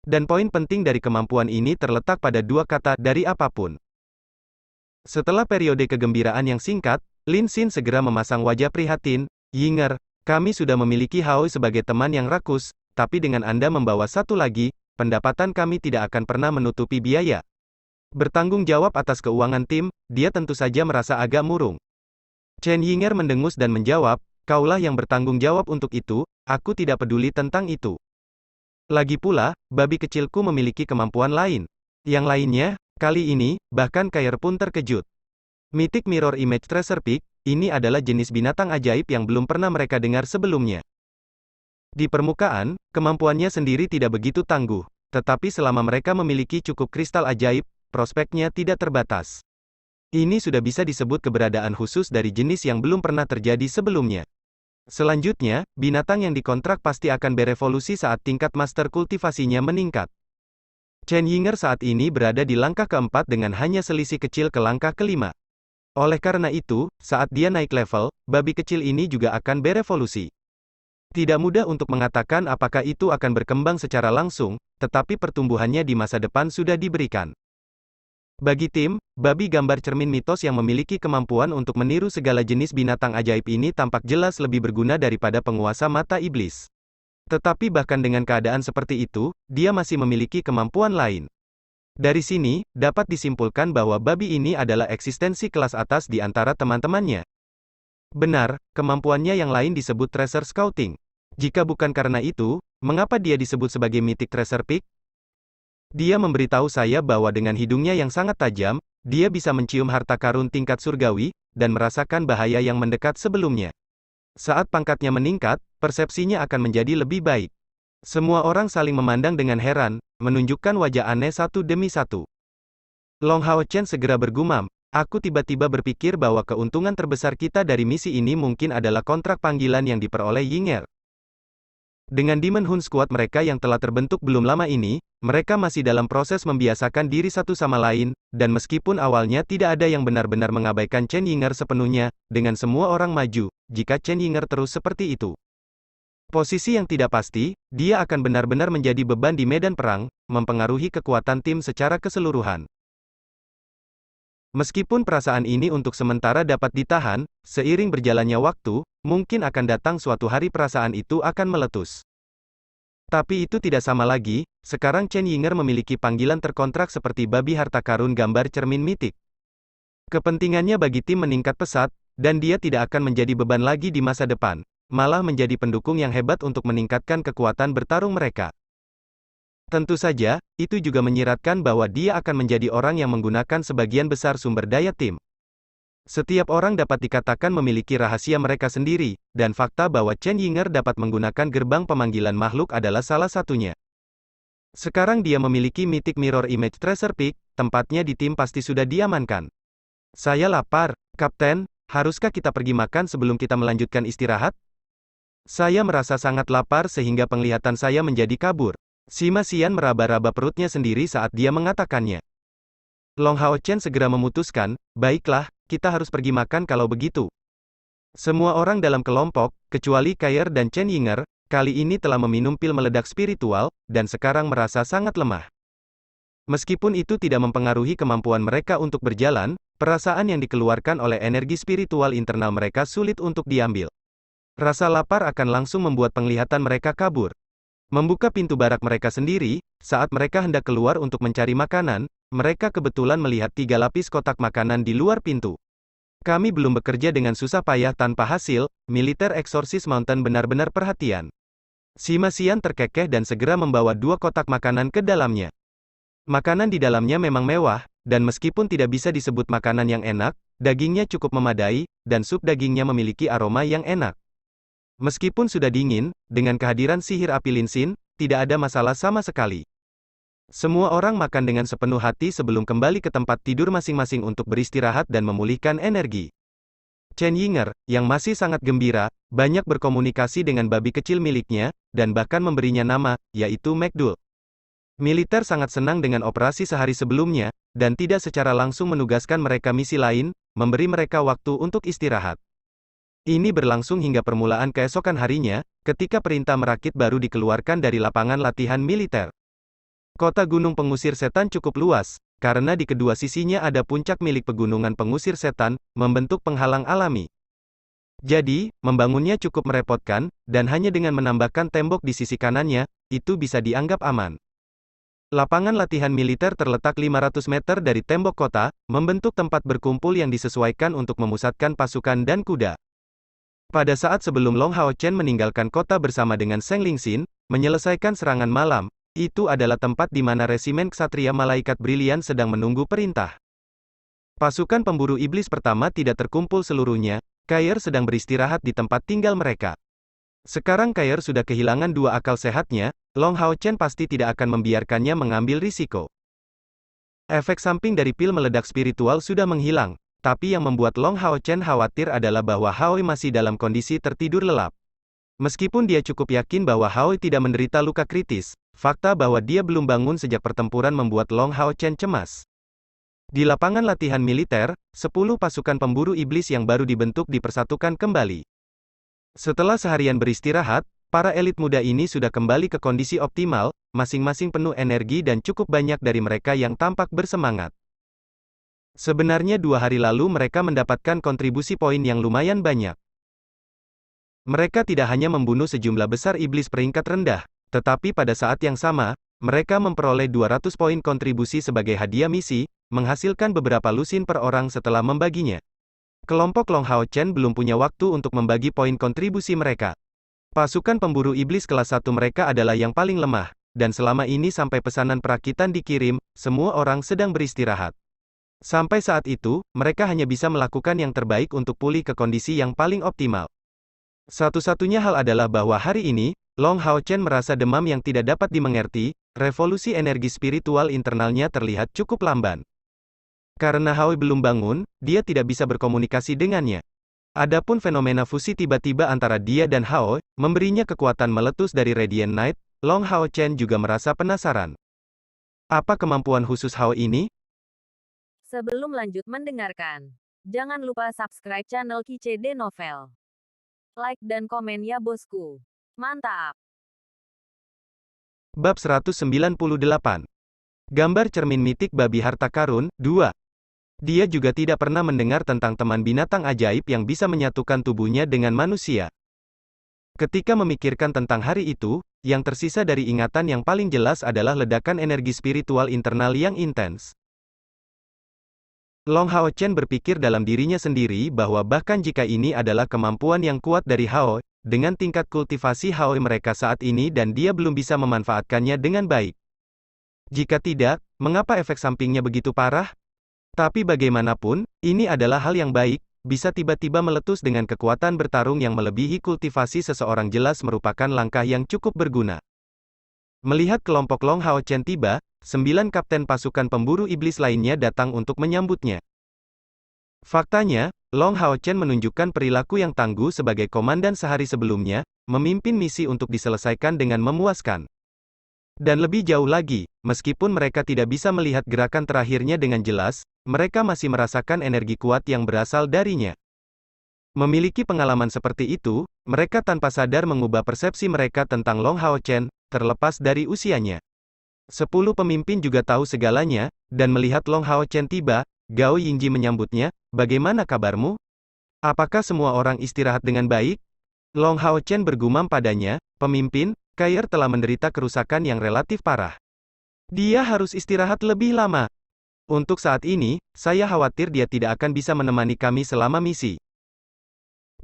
Dan poin penting dari kemampuan ini terletak pada 2 kata, dari apapun. Setelah periode kegembiraan yang singkat, Lin Xin segera memasang wajah prihatin, Yinger, kami sudah memiliki Hao sebagai teman yang rakus, tapi dengan Anda membawa 1 lagi, pendapatan kami tidak akan pernah menutupi biaya. Bertanggung jawab atas keuangan tim, dia tentu saja merasa agak murung. Chen Yinger mendengus dan menjawab, kaulah yang bertanggung jawab untuk itu, aku tidak peduli tentang itu. Lagi pula, babi kecilku memiliki kemampuan lain. Yang lainnya, kali ini, bahkan Kair pun terkejut. Mythic Mirror Image Treasure Peak, ini adalah jenis binatang ajaib yang belum pernah mereka dengar sebelumnya. Di permukaan, kemampuannya sendiri tidak begitu tangguh, tetapi selama mereka memiliki cukup kristal ajaib, prospeknya tidak terbatas. Ini sudah bisa disebut keberadaan khusus dari jenis yang belum pernah terjadi sebelumnya. Selanjutnya, binatang yang dikontrak pasti akan berevolusi saat tingkat master kultivasinya meningkat. Chen Yinger saat ini berada di langkah keempat dengan hanya selisih kecil ke langkah kelima. Oleh karena itu, saat dia naik level, babi kecil ini juga akan berevolusi. Tidak mudah untuk mengatakan apakah itu akan berkembang secara langsung, tetapi pertumbuhannya di masa depan sudah diberikan. Bagi tim, babi gambar cermin mitos yang memiliki kemampuan untuk meniru segala jenis binatang ajaib ini tampak jelas lebih berguna daripada penguasa mata iblis. Tetapi bahkan dengan keadaan seperti itu, dia masih memiliki kemampuan lain. Dari sini, dapat disimpulkan bahwa babi ini adalah eksistensi kelas atas di antara teman-temannya. Benar, kemampuannya yang lain disebut Treasure Scouting. Jika bukan karena itu, mengapa dia disebut sebagai Mythic Treasure Peak? Dia memberitahu saya bahwa dengan hidungnya yang sangat tajam, dia bisa mencium harta karun tingkat surgawi, dan merasakan bahaya yang mendekat sebelumnya. Saat pangkatnya meningkat, persepsinya akan menjadi lebih baik. Semua orang saling memandang dengan heran, menunjukkan wajah aneh satu demi satu. Long Hao Chen segera bergumam, aku tiba-tiba berpikir bahwa keuntungan terbesar kita dari misi ini mungkin adalah kontrak panggilan yang diperoleh Yinger. Dengan Demon Hun Squad mereka yang telah terbentuk belum lama ini, mereka masih dalam proses membiasakan diri satu sama lain, dan meskipun awalnya tidak ada yang benar-benar mengabaikan Chen Yinger sepenuhnya, dengan semua orang maju, jika Chen Yinger terus seperti itu. Posisi yang tidak pasti, dia akan benar-benar menjadi beban di medan perang, mempengaruhi kekuatan tim secara keseluruhan. Meskipun perasaan ini untuk sementara dapat ditahan, seiring berjalannya waktu, mungkin akan datang suatu hari perasaan itu akan meletus. Tapi itu tidak sama lagi, sekarang Chen Yinger memiliki panggilan terkontrak seperti babi harta karun gambar cermin mitik. Kepentingannya bagi tim meningkat pesat, dan dia tidak akan menjadi beban lagi di masa depan, malah menjadi pendukung yang hebat untuk meningkatkan kekuatan bertarung mereka. Tentu saja, itu juga menyiratkan bahwa dia akan menjadi orang yang menggunakan sebagian besar sumber daya tim. Setiap orang dapat dikatakan memiliki rahasia mereka sendiri, dan fakta bahwa Chen Yinger dapat menggunakan gerbang pemanggilan makhluk adalah salah satunya. Sekarang dia memiliki Mythic Mirror Image Treasure Peak, tempatnya di tim pasti sudah diamankan. Saya lapar, Kapten, haruskah kita pergi makan sebelum kita melanjutkan istirahat? Saya merasa sangat lapar sehingga penglihatan saya menjadi kabur. Sima Xian meraba-raba perutnya sendiri saat dia mengatakannya. Long Hao Chen segera memutuskan, baiklah, kita harus pergi makan kalau begitu. Semua orang dalam kelompok, kecuali Kair dan Chen Yinger, kali ini telah meminum pil meledak spiritual, dan sekarang merasa sangat lemah. Meskipun itu tidak mempengaruhi kemampuan mereka untuk berjalan, perasaan yang dikeluarkan oleh energi spiritual internal mereka sulit untuk diambil. Rasa lapar akan langsung membuat penglihatan mereka kabur. Membuka pintu barak mereka sendiri, saat mereka hendak keluar untuk mencari makanan, mereka kebetulan melihat 3 lapis kotak makanan di luar pintu. Kami belum bekerja dengan susah payah tanpa hasil, militer Exorcist Mountain benar-benar perhatian. Sima Xian terkekeh dan segera membawa 2 kotak makanan ke dalamnya. Makanan di dalamnya memang mewah, dan meskipun tidak bisa disebut makanan yang enak, dagingnya cukup memadai, dan sup dagingnya memiliki aroma yang enak. Meskipun sudah dingin, dengan kehadiran sihir api linsin, tidak ada masalah sama sekali. Semua orang makan dengan sepenuh hati sebelum kembali ke tempat tidur masing-masing untuk beristirahat dan memulihkan energi. Chen Yinger, yang masih sangat gembira, banyak berkomunikasi dengan babi kecil miliknya, dan bahkan memberinya nama, yaitu McDull. Militer sangat senang dengan operasi sehari sebelumnya, dan tidak secara langsung menugaskan mereka misi lain, memberi mereka waktu untuk istirahat. Ini berlangsung hingga permulaan keesokan harinya, ketika perintah merakit baru dikeluarkan dari lapangan latihan militer. Kota Gunung Pengusir Setan cukup luas, karena di kedua sisinya ada puncak milik pegunungan pengusir setan, membentuk penghalang alami. Jadi, membangunnya cukup merepotkan, dan hanya dengan menambahkan tembok di sisi kanannya, itu bisa dianggap aman. Lapangan latihan militer terletak 500 meter dari tembok kota, membentuk tempat berkumpul yang disesuaikan untuk memusatkan pasukan dan kuda. Pada saat sebelum Long Hao Chen meninggalkan kota bersama dengan Seng Lingxin, menyelesaikan serangan malam, itu adalah tempat di mana resimen ksatria malaikat brilian sedang menunggu perintah. Pasukan pemburu iblis pertama tidak terkumpul seluruhnya, Kair sedang beristirahat di tempat tinggal mereka. Sekarang Kair sudah kehilangan dua akal sehatnya, Long Hao Chen pasti tidak akan membiarkannya mengambil risiko. Efek samping dari pil meledak spiritual sudah menghilang, tapi yang membuat Long Hao Chen khawatir adalah bahwa Haoi masih dalam kondisi tertidur lelap. Meskipun dia cukup yakin bahwa Haoi tidak menderita luka kritis, fakta bahwa dia belum bangun sejak pertempuran membuat Long Hao Chen cemas. Di lapangan latihan militer, 10 pasukan pemburu iblis yang baru dibentuk dipersatukan kembali. Setelah seharian beristirahat, para elit muda ini sudah kembali ke kondisi optimal, masing-masing penuh energi dan cukup banyak dari mereka yang tampak bersemangat. Sebenarnya 2 hari lalu mereka mendapatkan kontribusi poin yang lumayan banyak. Mereka tidak hanya membunuh sejumlah besar iblis peringkat rendah, tetapi pada saat yang sama, mereka memperoleh 200 poin kontribusi sebagai hadiah misi, menghasilkan beberapa lusin per orang setelah membaginya. Kelompok Long Hao Chen belum punya waktu untuk membagi poin kontribusi mereka. Pasukan pemburu iblis kelas 1 mereka adalah yang paling lemah, dan selama ini sampai pesanan perakitan dikirim, semua orang sedang beristirahat. Sampai saat itu, mereka hanya bisa melakukan yang terbaik untuk pulih ke kondisi yang paling optimal. Satu-satunya hal adalah bahwa hari ini, Long Hao Chen merasa demam yang tidak dapat dimengerti, revolusi energi spiritual internalnya terlihat cukup lamban. Karena Haoi belum bangun, dia tidak bisa berkomunikasi dengannya. Adapun fenomena fusi tiba-tiba antara dia dan Haoi, memberinya kekuatan meletus dari Radiant Knight, Long Hao Chen juga merasa penasaran. Apa kemampuan khusus Haoi ini? Sebelum lanjut mendengarkan, jangan lupa subscribe channel KCD Novel. Like dan komen ya bosku. Mantap! Bab 198. Gambar cermin mitik babi harta karun, 2. Dia juga tidak pernah mendengar tentang teman binatang ajaib yang bisa menyatukan tubuhnya dengan manusia. Ketika memikirkan tentang hari itu, yang tersisa dari ingatan yang paling jelas adalah ledakan energi spiritual internal yang intens. Long Hao Chen berpikir dalam dirinya sendiri bahwa bahkan jika ini adalah kemampuan yang kuat dari Haoi, dengan tingkat kultivasi Haoi mereka saat ini dan dia belum bisa memanfaatkannya dengan baik. Jika tidak, mengapa efek sampingnya begitu parah? Tapi bagaimanapun, ini adalah hal yang baik, bisa tiba-tiba meletus dengan kekuatan bertarung yang melebihi kultivasi seseorang jelas merupakan langkah yang cukup berguna. Melihat kelompok Long Hao Chen tiba, 9 kapten pasukan pemburu iblis lainnya datang untuk menyambutnya. Faktanya, Long Hao Chen menunjukkan perilaku yang tangguh sebagai komandan sehari sebelumnya, memimpin misi untuk diselesaikan dengan memuaskan. Dan lebih jauh lagi, meskipun mereka tidak bisa melihat gerakan terakhirnya dengan jelas, mereka masih merasakan energi kuat yang berasal darinya. Memiliki pengalaman seperti itu, mereka tanpa sadar mengubah persepsi mereka tentang Long Hao Chen, terlepas dari usianya. 10 pemimpin juga tahu segalanya, dan melihat Long Hao Chen tiba, Gao Yingji menyambutnya, "Bagaimana kabarmu? Apakah semua orang istirahat dengan baik?" Long Hao Chen bergumam padanya, "Pemimpin, Kair telah menderita kerusakan yang relatif parah. Dia harus istirahat lebih lama. Untuk saat ini, saya khawatir dia tidak akan bisa menemani kami selama misi."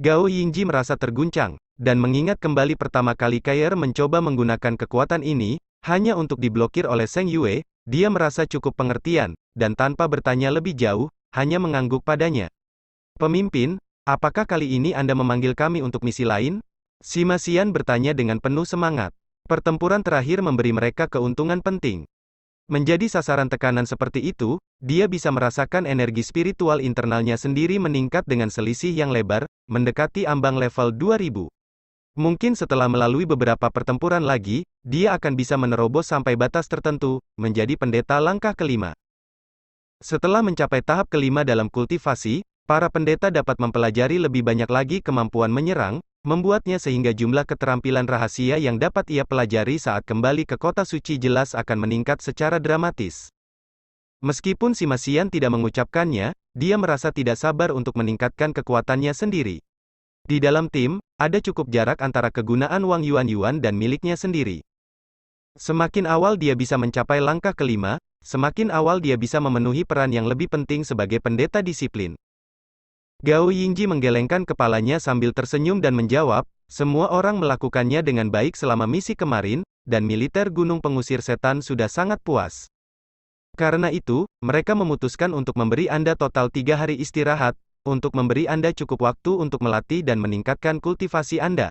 Gao Yingji merasa terguncang, dan mengingat kembali pertama kali Kair mencoba menggunakan kekuatan ini, hanya untuk diblokir oleh Seng Yue, dia merasa cukup pengertian, dan tanpa bertanya lebih jauh, hanya mengangguk padanya. "Pemimpin, apakah kali ini Anda memanggil kami untuk misi lain?" Sima Xian bertanya dengan penuh semangat. Pertempuran terakhir memberi mereka keuntungan penting. Menjadi sasaran tekanan seperti itu, dia bisa merasakan energi spiritual internalnya sendiri meningkat dengan selisih yang lebar, mendekati ambang level 2000. Mungkin setelah melalui beberapa pertempuran lagi, dia akan bisa menerobos sampai batas tertentu, menjadi pendeta langkah kelima. Setelah mencapai tahap kelima dalam kultivasi, para pendeta dapat mempelajari lebih banyak lagi kemampuan menyerang, membuatnya sehingga jumlah keterampilan rahasia yang dapat ia pelajari saat kembali ke kota suci jelas akan meningkat secara dramatis. Meskipun Sima Xian tidak mengucapkannya, dia merasa tidak sabar untuk meningkatkan kekuatannya sendiri. Di dalam tim, ada cukup jarak antara kegunaan Wang Yuan dan miliknya sendiri. Semakin awal dia bisa mencapai langkah kelima, semakin awal dia bisa memenuhi peran yang lebih penting sebagai pendeta disiplin. Gao Yingji menggelengkan kepalanya sambil tersenyum dan menjawab, semua orang melakukannya dengan baik selama misi kemarin, dan militer Gunung Pengusir Setan sudah sangat puas. Karena itu, mereka memutuskan untuk memberi Anda total 3 hari istirahat, untuk memberi Anda cukup waktu untuk melatih dan meningkatkan kultivasi Anda.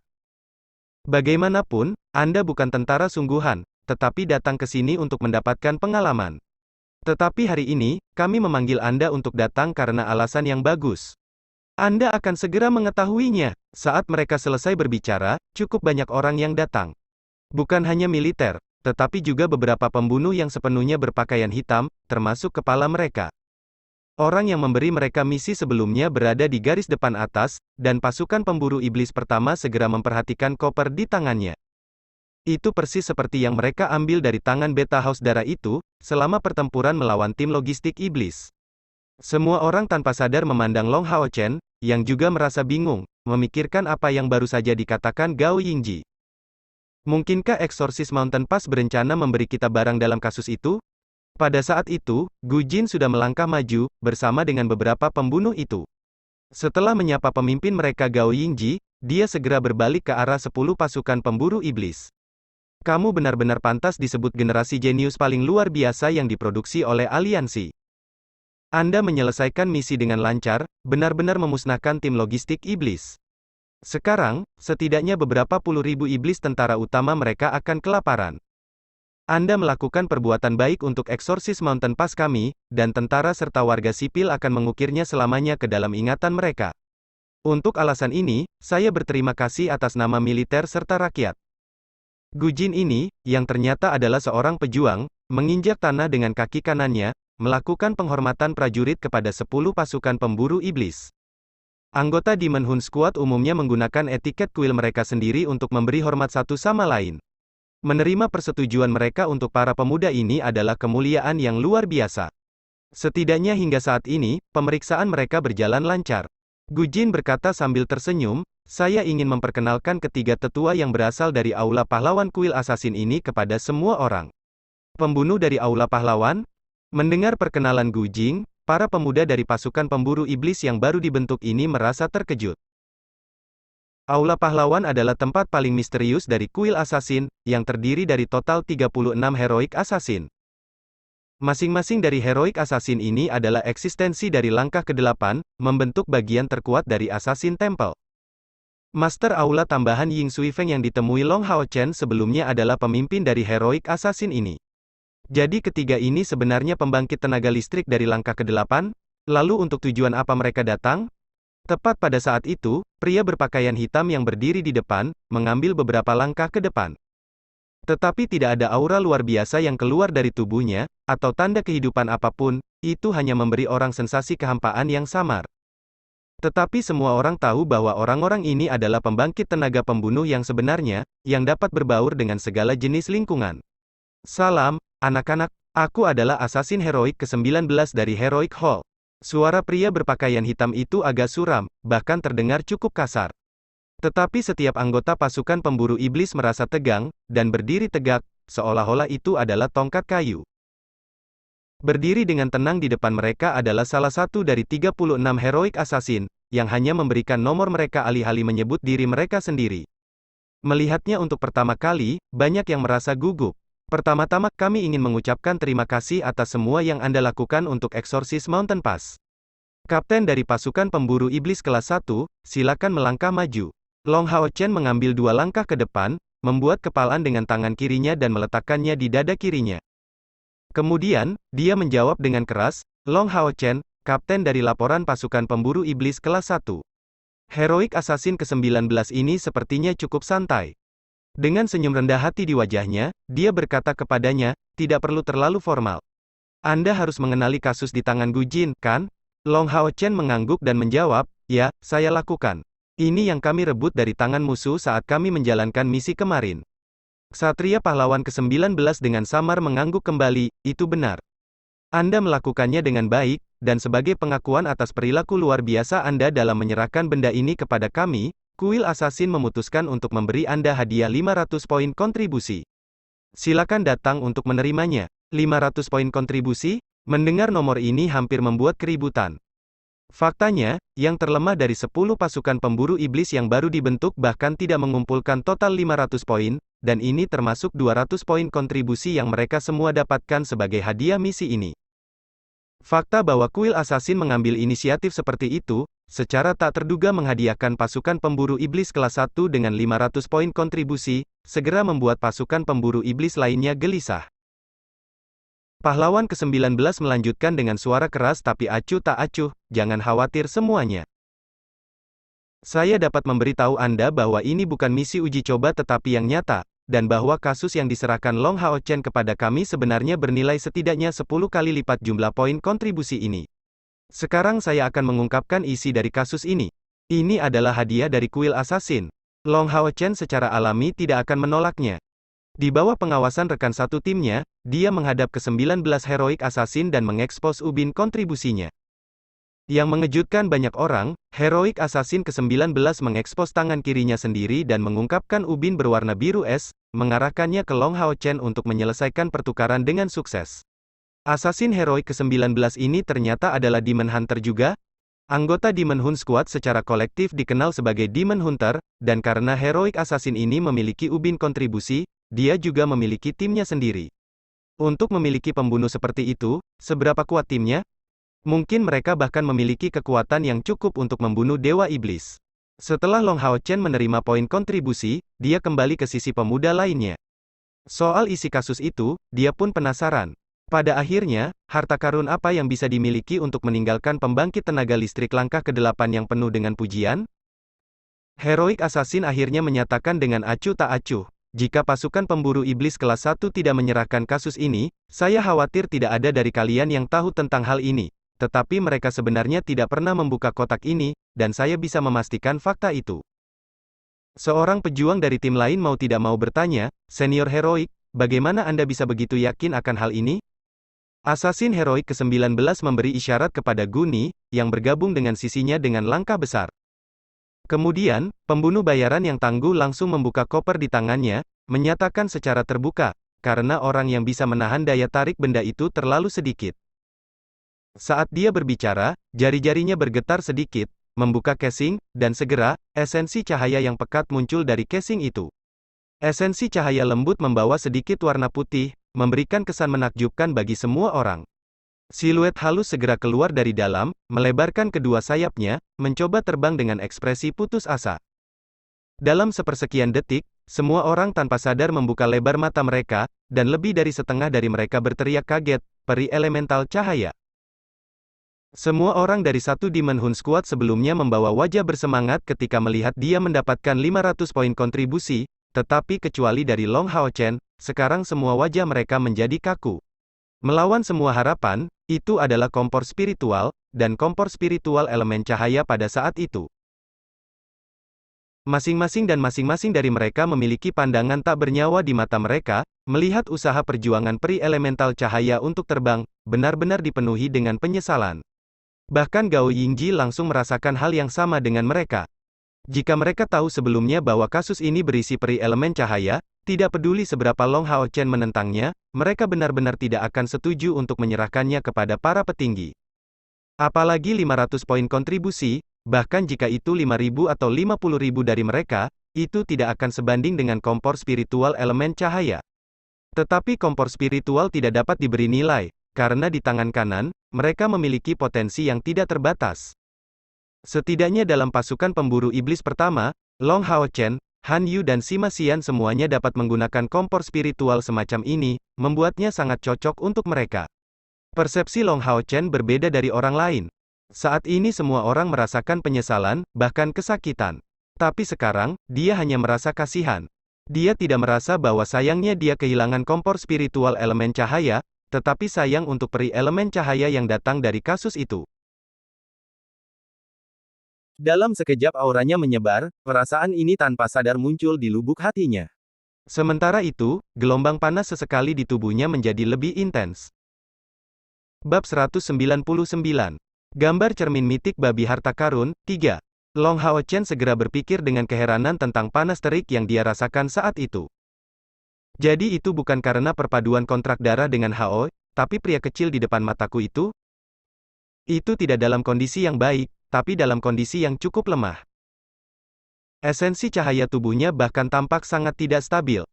Bagaimanapun, Anda bukan tentara sungguhan, tetapi datang ke sini untuk mendapatkan pengalaman. Tetapi hari ini, kami memanggil Anda untuk datang karena alasan yang bagus. Anda akan segera mengetahuinya. Saat mereka selesai berbicara, cukup banyak orang yang datang. Bukan hanya militer, tetapi juga beberapa pembunuh yang sepenuhnya berpakaian hitam, termasuk kepala mereka. Orang yang memberi mereka misi sebelumnya berada di garis depan atas, dan pasukan pemburu iblis pertama segera memperhatikan koper di tangannya. Itu persis seperti yang mereka ambil dari tangan Beta House Darah itu, selama pertempuran melawan tim logistik iblis. Semua orang tanpa sadar memandang Long Hao Chen, yang juga merasa bingung, memikirkan apa yang baru saja dikatakan Gao Yingji. Mungkinkah Exorcist Mountain Pass berencana memberi kita barang dalam kasus itu? Pada saat itu, Gu Jin sudah melangkah maju, bersama dengan beberapa pembunuh itu. Setelah menyapa pemimpin mereka Gao Yingji, dia segera berbalik ke arah 10 pasukan pemburu iblis. Kamu benar-benar pantas disebut generasi jenius paling luar biasa yang diproduksi oleh aliansi. Anda menyelesaikan misi dengan lancar, benar-benar memusnahkan tim logistik iblis. Sekarang, setidaknya beberapa puluh ribu iblis tentara utama mereka akan kelaparan. Anda melakukan perbuatan baik untuk Exorcist Mountain Pass kami, dan tentara serta warga sipil akan mengukirnya selamanya ke dalam ingatan mereka. Untuk alasan ini, saya berterima kasih atas nama militer serta rakyat. Gu Jin ini, yang ternyata adalah seorang pejuang, menginjak tanah dengan kaki kanannya, melakukan penghormatan prajurit kepada 10 pasukan pemburu iblis. Anggota Demon Hun Squad umumnya menggunakan etiket kuil mereka sendiri untuk memberi hormat satu sama lain. Menerima persetujuan mereka untuk para pemuda ini adalah kemuliaan yang luar biasa. Setidaknya hingga saat ini, pemeriksaan mereka berjalan lancar. Gu Jin berkata sambil tersenyum, saya ingin memperkenalkan ketiga tetua yang berasal dari Aula Pahlawan Kuil Asasin ini kepada semua orang. Pembunuh dari Aula Pahlawan? Mendengar perkenalan Gu Jin, para pemuda dari pasukan pemburu iblis yang baru dibentuk ini merasa terkejut. Aula Pahlawan adalah tempat paling misterius dari Kuil Asasin, yang terdiri dari total 36 Heroic Assassin. Masing-masing dari Heroic Assassin ini adalah eksistensi dari langkah ke-8, membentuk bagian terkuat dari Assassin Temple. Master Aula tambahan Ying Sui Feng yang ditemui Long Hao Chen sebelumnya adalah pemimpin dari Heroic Assassin ini. Jadi ketiga ini sebenarnya pembangkit tenaga listrik dari langkah ke-8? Lalu untuk tujuan apa mereka datang? Tepat pada saat itu, pria berpakaian hitam yang berdiri di depan, mengambil beberapa langkah ke depan. Tetapi tidak ada aura luar biasa yang keluar dari tubuhnya, atau tanda kehidupan apapun, itu hanya memberi orang sensasi kehampaan yang samar. Tetapi semua orang tahu bahwa orang-orang ini adalah pembangkit tenaga pembunuh yang sebenarnya, yang dapat berbaur dengan segala jenis lingkungan. Salam, anak-anak, aku adalah Assassin Heroic ke-19 dari Heroic Hall. Suara pria berpakaian hitam itu agak suram, bahkan terdengar cukup kasar. Tetapi setiap anggota pasukan pemburu iblis merasa tegang, dan berdiri tegak, seolah-olah itu adalah tongkat kayu. Berdiri dengan tenang di depan mereka adalah salah satu dari 36 Heroic Assassin, yang hanya memberikan nomor mereka alih-alih menyebut diri mereka sendiri. Melihatnya untuk pertama kali, banyak yang merasa gugup. Pertama-tama, kami ingin mengucapkan terima kasih atas semua yang Anda lakukan untuk Exorcist Mountain Pass. Kapten dari pasukan pemburu iblis kelas 1, silakan melangkah maju. Long Hao Chen mengambil 2 langkah ke depan, membuat kepalan dengan tangan kirinya dan meletakkannya di dada kirinya. Kemudian, dia menjawab dengan keras, Long Hao Chen, kapten dari laporan pasukan pemburu iblis kelas 1. Heroic Assassin ke-19 ini sepertinya cukup santai. Dengan senyum rendah hati di wajahnya, dia berkata kepadanya, tidak perlu terlalu formal. Anda harus mengenali kasus di tangan Gu Jin, kan? Long Hao Chen mengangguk dan menjawab, ya, saya lakukan. Ini yang kami rebut dari tangan musuh saat kami menjalankan misi kemarin. Ksatria pahlawan ke-19 dengan samar mengangguk kembali, itu benar. Anda melakukannya dengan baik, dan sebagai pengakuan atas perilaku luar biasa Anda dalam menyerahkan benda ini kepada kami, Kuil Assassin memutuskan untuk memberi Anda hadiah 500 poin kontribusi. Silakan datang untuk menerimanya. 500 poin kontribusi? Mendengar nomor ini hampir membuat keributan. Faktanya, yang terlemah dari 10 pasukan pemburu iblis yang baru dibentuk bahkan tidak mengumpulkan total 500 poin, dan ini termasuk 200 poin kontribusi yang mereka semua dapatkan sebagai hadiah misi ini. Fakta bahwa kuil assassin mengambil inisiatif seperti itu, secara tak terduga menghadiahkan pasukan pemburu iblis kelas 1 dengan 500 poin kontribusi, segera membuat pasukan pemburu iblis lainnya gelisah. Pahlawan ke-19 melanjutkan dengan suara keras tapi acuh tak acuh, jangan khawatir semuanya. Saya dapat memberitahu Anda bahwa ini bukan misi uji coba tetapi yang nyata, dan bahwa kasus yang diserahkan Long Hao Chen kepada kami sebenarnya bernilai setidaknya 10 kali lipat jumlah poin kontribusi ini. Sekarang saya akan mengungkapkan isi dari kasus ini. Ini adalah hadiah dari kuil assassin. Long Hao Chen secara alami tidak akan menolaknya. Di bawah pengawasan rekan satu timnya, dia menghadap ke 19 heroik assassin dan mengekspos ubin kontribusinya. Yang mengejutkan banyak orang, heroik assassin ke-19 mengekspos tangan kirinya sendiri dan mengungkapkan ubin berwarna biru es, mengarahkannya ke Long Hao Chen untuk menyelesaikan pertukaran dengan sukses. Assassin heroik ke-19 ini ternyata adalah Demon Hunter juga. Anggota Demon Hunt Squad secara kolektif dikenal sebagai Demon Hunter, dan karena heroik assassin ini memiliki ubin kontribusi, dia juga memiliki timnya sendiri. Untuk memiliki pembunuh seperti itu, seberapa kuat timnya? Mungkin mereka bahkan memiliki kekuatan yang cukup untuk membunuh Dewa Iblis. Setelah Long Hao Chen menerima poin kontribusi, dia kembali ke sisi pemuda lainnya. Soal isi kasus itu, dia pun penasaran. Pada akhirnya, harta karun apa yang bisa dimiliki untuk meninggalkan pembangkit tenaga listrik langkah ke-8 yang penuh dengan pujian? Heroik Assassin akhirnya menyatakan dengan acuh tak acuh. Jika pasukan pemburu iblis kelas 1 tidak menyerahkan kasus ini, saya khawatir tidak ada dari kalian yang tahu tentang hal ini. Tetapi mereka sebenarnya tidak pernah membuka kotak ini, dan saya bisa memastikan fakta itu. Seorang pejuang dari tim lain mau tidak mau bertanya, Senior Heroik, bagaimana Anda bisa begitu yakin akan hal ini? Assassin Heroik ke-19 memberi isyarat kepada Guni, yang bergabung dengan sisinya dengan langkah besar. Kemudian, pembunuh bayaran yang tangguh langsung membuka koper di tangannya, menyatakan secara terbuka, karena orang yang bisa menahan daya tarik benda itu terlalu sedikit. Saat dia berbicara, jari-jarinya bergetar sedikit, membuka casing, dan segera, esensi cahaya yang pekat muncul dari casing itu. Esensi cahaya lembut membawa sedikit warna putih, memberikan kesan menakjubkan bagi semua orang. Siluet halus segera keluar dari dalam, melebarkan kedua sayapnya, mencoba terbang dengan ekspresi putus asa. Dalam sepersekian detik, semua orang tanpa sadar membuka lebar mata mereka, dan lebih dari setengah dari mereka berteriak kaget, peri elemental cahaya. Semua orang dari satu Demon Hunt Squad sebelumnya membawa wajah bersemangat ketika melihat dia mendapatkan 500 poin kontribusi, tetapi kecuali dari Long Hao Chen, sekarang semua wajah mereka menjadi kaku. Melawan semua harapan, itu adalah kompor spiritual, dan kompor spiritual elemen cahaya pada saat itu. Masing-masing dari mereka memiliki pandangan tak bernyawa di mata mereka, melihat usaha perjuangan peri elemental cahaya untuk terbang, benar-benar dipenuhi dengan penyesalan. Bahkan Gao Yingji langsung merasakan hal yang sama dengan mereka. Jika mereka tahu sebelumnya bahwa kasus ini berisi peri elemen cahaya, tidak peduli seberapa Long Hao Chen menentangnya, mereka benar-benar tidak akan setuju untuk menyerahkannya kepada para petinggi. Apalagi 500 poin kontribusi, bahkan jika itu 5.000 atau 50.000 dari mereka, itu tidak akan sebanding dengan kompor spiritual elemen cahaya. Tetapi kompor spiritual tidak dapat diberi nilai, karena di tangan kanan, mereka memiliki potensi yang tidak terbatas. Setidaknya dalam pasukan pemburu iblis pertama, Long Hao Chen, Han Yu dan Sima Xian semuanya dapat menggunakan kompor spiritual semacam ini, membuatnya sangat cocok untuk mereka. Persepsi Long Hao Chen berbeda dari orang lain. Saat ini semua orang merasakan penyesalan, bahkan kesakitan. Tapi sekarang, dia hanya merasa kasihan. Dia tidak merasa bahwa sayangnya dia kehilangan kompor spiritual elemen cahaya, tetapi sayang untuk peri elemen cahaya yang datang dari kasus itu. Dalam sekejap auranya menyebar, perasaan ini tanpa sadar muncul di lubuk hatinya. Sementara itu, gelombang panas sesekali di tubuhnya menjadi lebih intens. Bab 199. Gambar cermin mitik babi harta karun, 3. Long Hao Chen segera berpikir dengan keheranan tentang panas terik yang dia rasakan saat itu. Jadi itu bukan karena perpaduan kontrak darah dengan Hao, tapi pria kecil di depan mataku itu? Itu tidak dalam kondisi yang baik, tapi dalam kondisi yang cukup lemah. Esensi cahaya tubuhnya bahkan tampak sangat tidak stabil.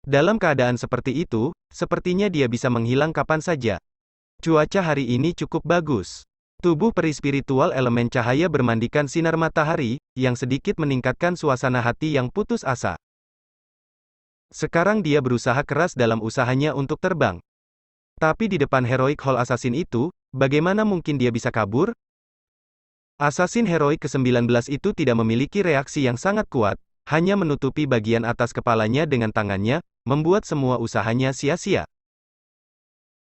Dalam keadaan seperti itu, sepertinya dia bisa menghilang kapan saja. Cuaca hari ini cukup bagus. Tubuh peri spiritual elemen cahaya bermandikan sinar matahari, yang sedikit meningkatkan suasana hati yang putus asa. Sekarang dia berusaha keras dalam usahanya untuk terbang. Tapi di depan Heroic Hall Assassin itu, bagaimana mungkin dia bisa kabur? Assassin Heroic ke-19 itu tidak memiliki reaksi yang sangat kuat, hanya menutupi bagian atas kepalanya dengan tangannya, membuat semua usahanya sia-sia.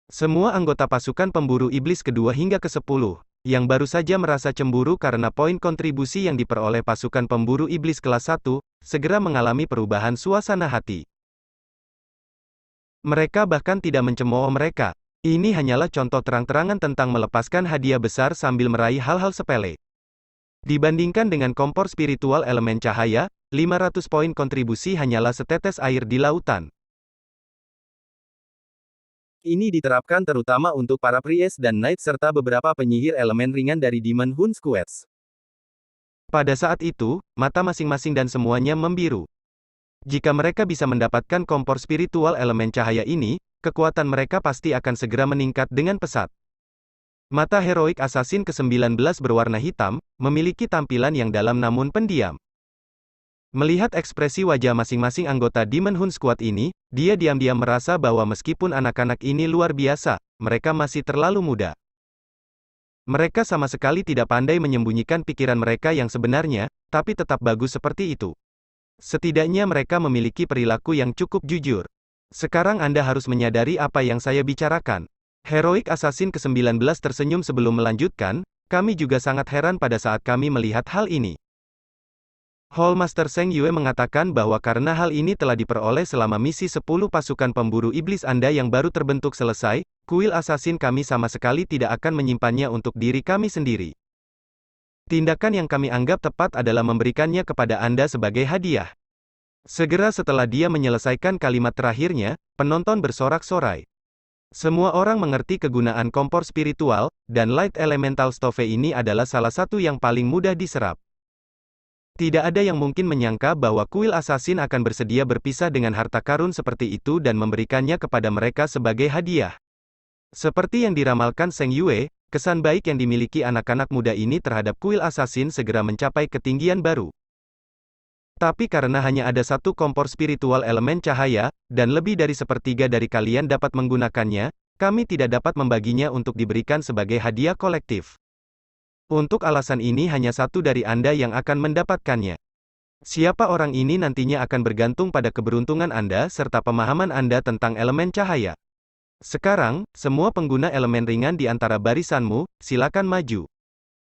Semua anggota pasukan pemburu iblis kedua hingga ke-10, yang baru saja merasa cemburu karena poin kontribusi yang diperoleh pasukan pemburu iblis kelas 1, segera mengalami perubahan suasana hati. Mereka bahkan tidak mencemooh mereka. Ini hanyalah contoh terang-terangan tentang melepaskan hadiah besar sambil meraih hal-hal sepele. Dibandingkan dengan kompor spiritual elemen cahaya, 500 poin kontribusi hanyalah setetes air di lautan. Ini diterapkan terutama untuk para priest dan knight serta beberapa penyihir elemen ringan dari Demon Hun Squads. Pada saat itu, mata masing-masing dan semuanya membiru. Jika mereka bisa mendapatkan kompor spiritual elemen cahaya ini, kekuatan mereka pasti akan segera meningkat dengan pesat. Mata Heroic Assassin ke-19 berwarna hitam, memiliki tampilan yang dalam namun pendiam. Melihat ekspresi wajah masing-masing anggota Demon Hun Squad ini, dia diam-diam merasa bahwa meskipun anak-anak ini luar biasa, mereka masih terlalu muda. Mereka sama sekali tidak pandai menyembunyikan pikiran mereka yang sebenarnya, tapi tetap bagus seperti itu. Setidaknya mereka memiliki perilaku yang cukup jujur. Sekarang Anda harus menyadari apa yang saya bicarakan. Heroic Assassin ke-19 tersenyum sebelum melanjutkan, kami juga sangat heran pada saat kami melihat hal ini. Hallmaster Seng Yue mengatakan bahwa karena hal ini telah diperoleh selama misi 10 pasukan pemburu iblis Anda yang baru terbentuk selesai, kuil assassin kami sama sekali tidak akan menyimpannya untuk diri kami sendiri. Tindakan yang kami anggap tepat adalah memberikannya kepada Anda sebagai hadiah. Segera setelah dia menyelesaikan kalimat terakhirnya, penonton bersorak-sorai. Semua orang mengerti kegunaan kompor spiritual, dan Light Elemental Stove ini adalah salah satu yang paling mudah diserap. Tidak ada yang mungkin menyangka bahwa kuil assassin akan bersedia berpisah dengan harta karun seperti itu dan memberikannya kepada mereka sebagai hadiah. Seperti yang diramalkan Seng Yue, kesan baik yang dimiliki anak-anak muda ini terhadap kuil assassin segera mencapai ketinggian baru. Tapi karena hanya ada satu kompor spiritual elemen cahaya, dan lebih dari sepertiga dari kalian dapat menggunakannya, kami tidak dapat membaginya untuk diberikan sebagai hadiah kolektif. Untuk alasan ini hanya satu dari Anda yang akan mendapatkannya. Siapa orang ini nantinya akan bergantung pada keberuntungan Anda serta pemahaman Anda tentang elemen cahaya. Sekarang, semua pengguna elemen ringan di antara barisanmu, silakan maju.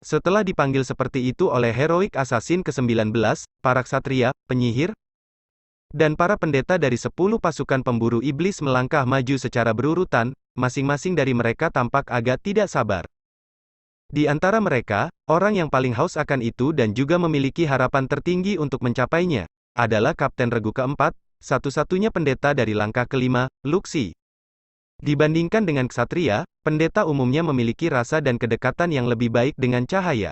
Setelah dipanggil seperti itu oleh Heroic Assassin ke-19, para ksatria, penyihir, dan para pendeta dari 10 pasukan pemburu iblis melangkah maju secara berurutan, masing-masing dari mereka tampak agak tidak sabar. Di antara mereka, orang yang paling haus akan itu dan juga memiliki harapan tertinggi untuk mencapainya, adalah Kapten Regu keempat, satu-satunya pendeta dari langkah kelima, Luxi. Dibandingkan dengan ksatria, pendeta umumnya memiliki rasa dan kedekatan yang lebih baik dengan cahaya.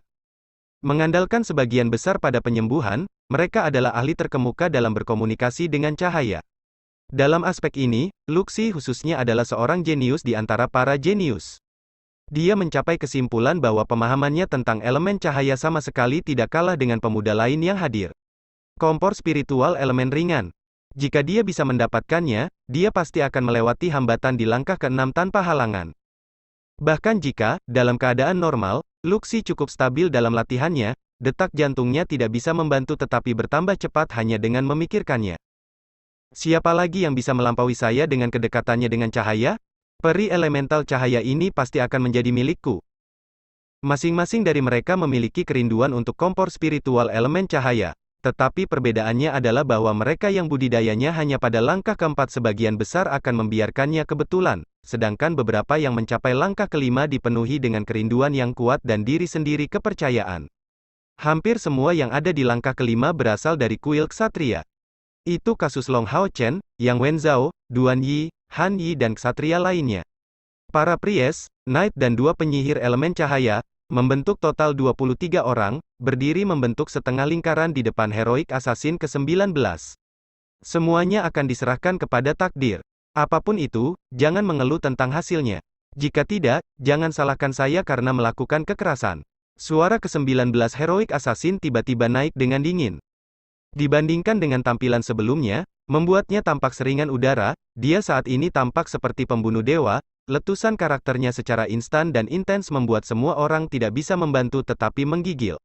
Mengandalkan sebagian besar pada penyembuhan, mereka adalah ahli terkemuka dalam berkomunikasi dengan cahaya. Dalam aspek ini, Luxi khususnya adalah seorang jenius di antara para jenius. Dia mencapai kesimpulan bahwa pemahamannya tentang elemen cahaya sama sekali tidak kalah dengan pemuda lain yang hadir. Kompor spiritual elemen ringan. Jika dia bisa mendapatkannya, dia pasti akan melewati hambatan di langkah ke-6 tanpa halangan. Bahkan jika, dalam keadaan normal, Luxi cukup stabil dalam latihannya, detak jantungnya tidak bisa membantu tetapi bertambah cepat hanya dengan memikirkannya. Siapa lagi yang bisa melampaui saya dengan kedekatannya dengan cahaya? Peri elemental cahaya ini pasti akan menjadi milikku. Masing-masing dari mereka memiliki kerinduan untuk kompor spiritual elemen cahaya, tetapi perbedaannya adalah bahwa mereka yang budidayanya hanya pada langkah keempat sebagian besar akan membiarkannya kebetulan, sedangkan beberapa yang mencapai langkah kelima dipenuhi dengan kerinduan yang kuat dan diri sendiri kepercayaan. Hampir semua yang ada di langkah kelima berasal dari kuil ksatria. Itu kasus Long Hao Chen, Yang Wenzhao, Duan Yi, Han Yi dan ksatria lainnya. Para Priest, Knight dan dua penyihir elemen cahaya, membentuk total 23 orang, berdiri membentuk setengah lingkaran di depan Heroic Assassin ke-19. Semuanya akan diserahkan kepada takdir. Apapun itu, jangan mengeluh tentang hasilnya. Jika tidak, jangan salahkan saya karena melakukan kekerasan. Suara ke-19 Heroic Assassin tiba-tiba naik dengan dingin. Dibandingkan dengan tampilan sebelumnya, membuatnya tampak seringan udara, dia saat ini tampak seperti pembunuh dewa, letusan karakternya secara instan dan intens membuat semua orang tidak bisa membantu tetapi menggigil.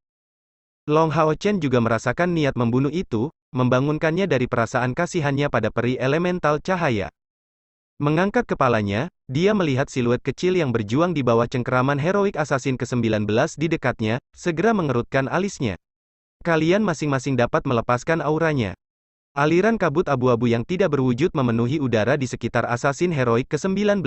Long Hao Chen juga merasakan niat membunuh itu, membangunkannya dari perasaan kasihannya pada peri elemental cahaya. Mengangkat kepalanya, dia melihat siluet kecil yang berjuang di bawah cengkeraman Heroic Assassin ke-19 di dekatnya, segera mengerutkan alisnya. Kalian masing-masing dapat melepaskan auranya. Aliran kabut abu-abu yang tidak berwujud memenuhi udara di sekitar Assassin Heroic ke-19.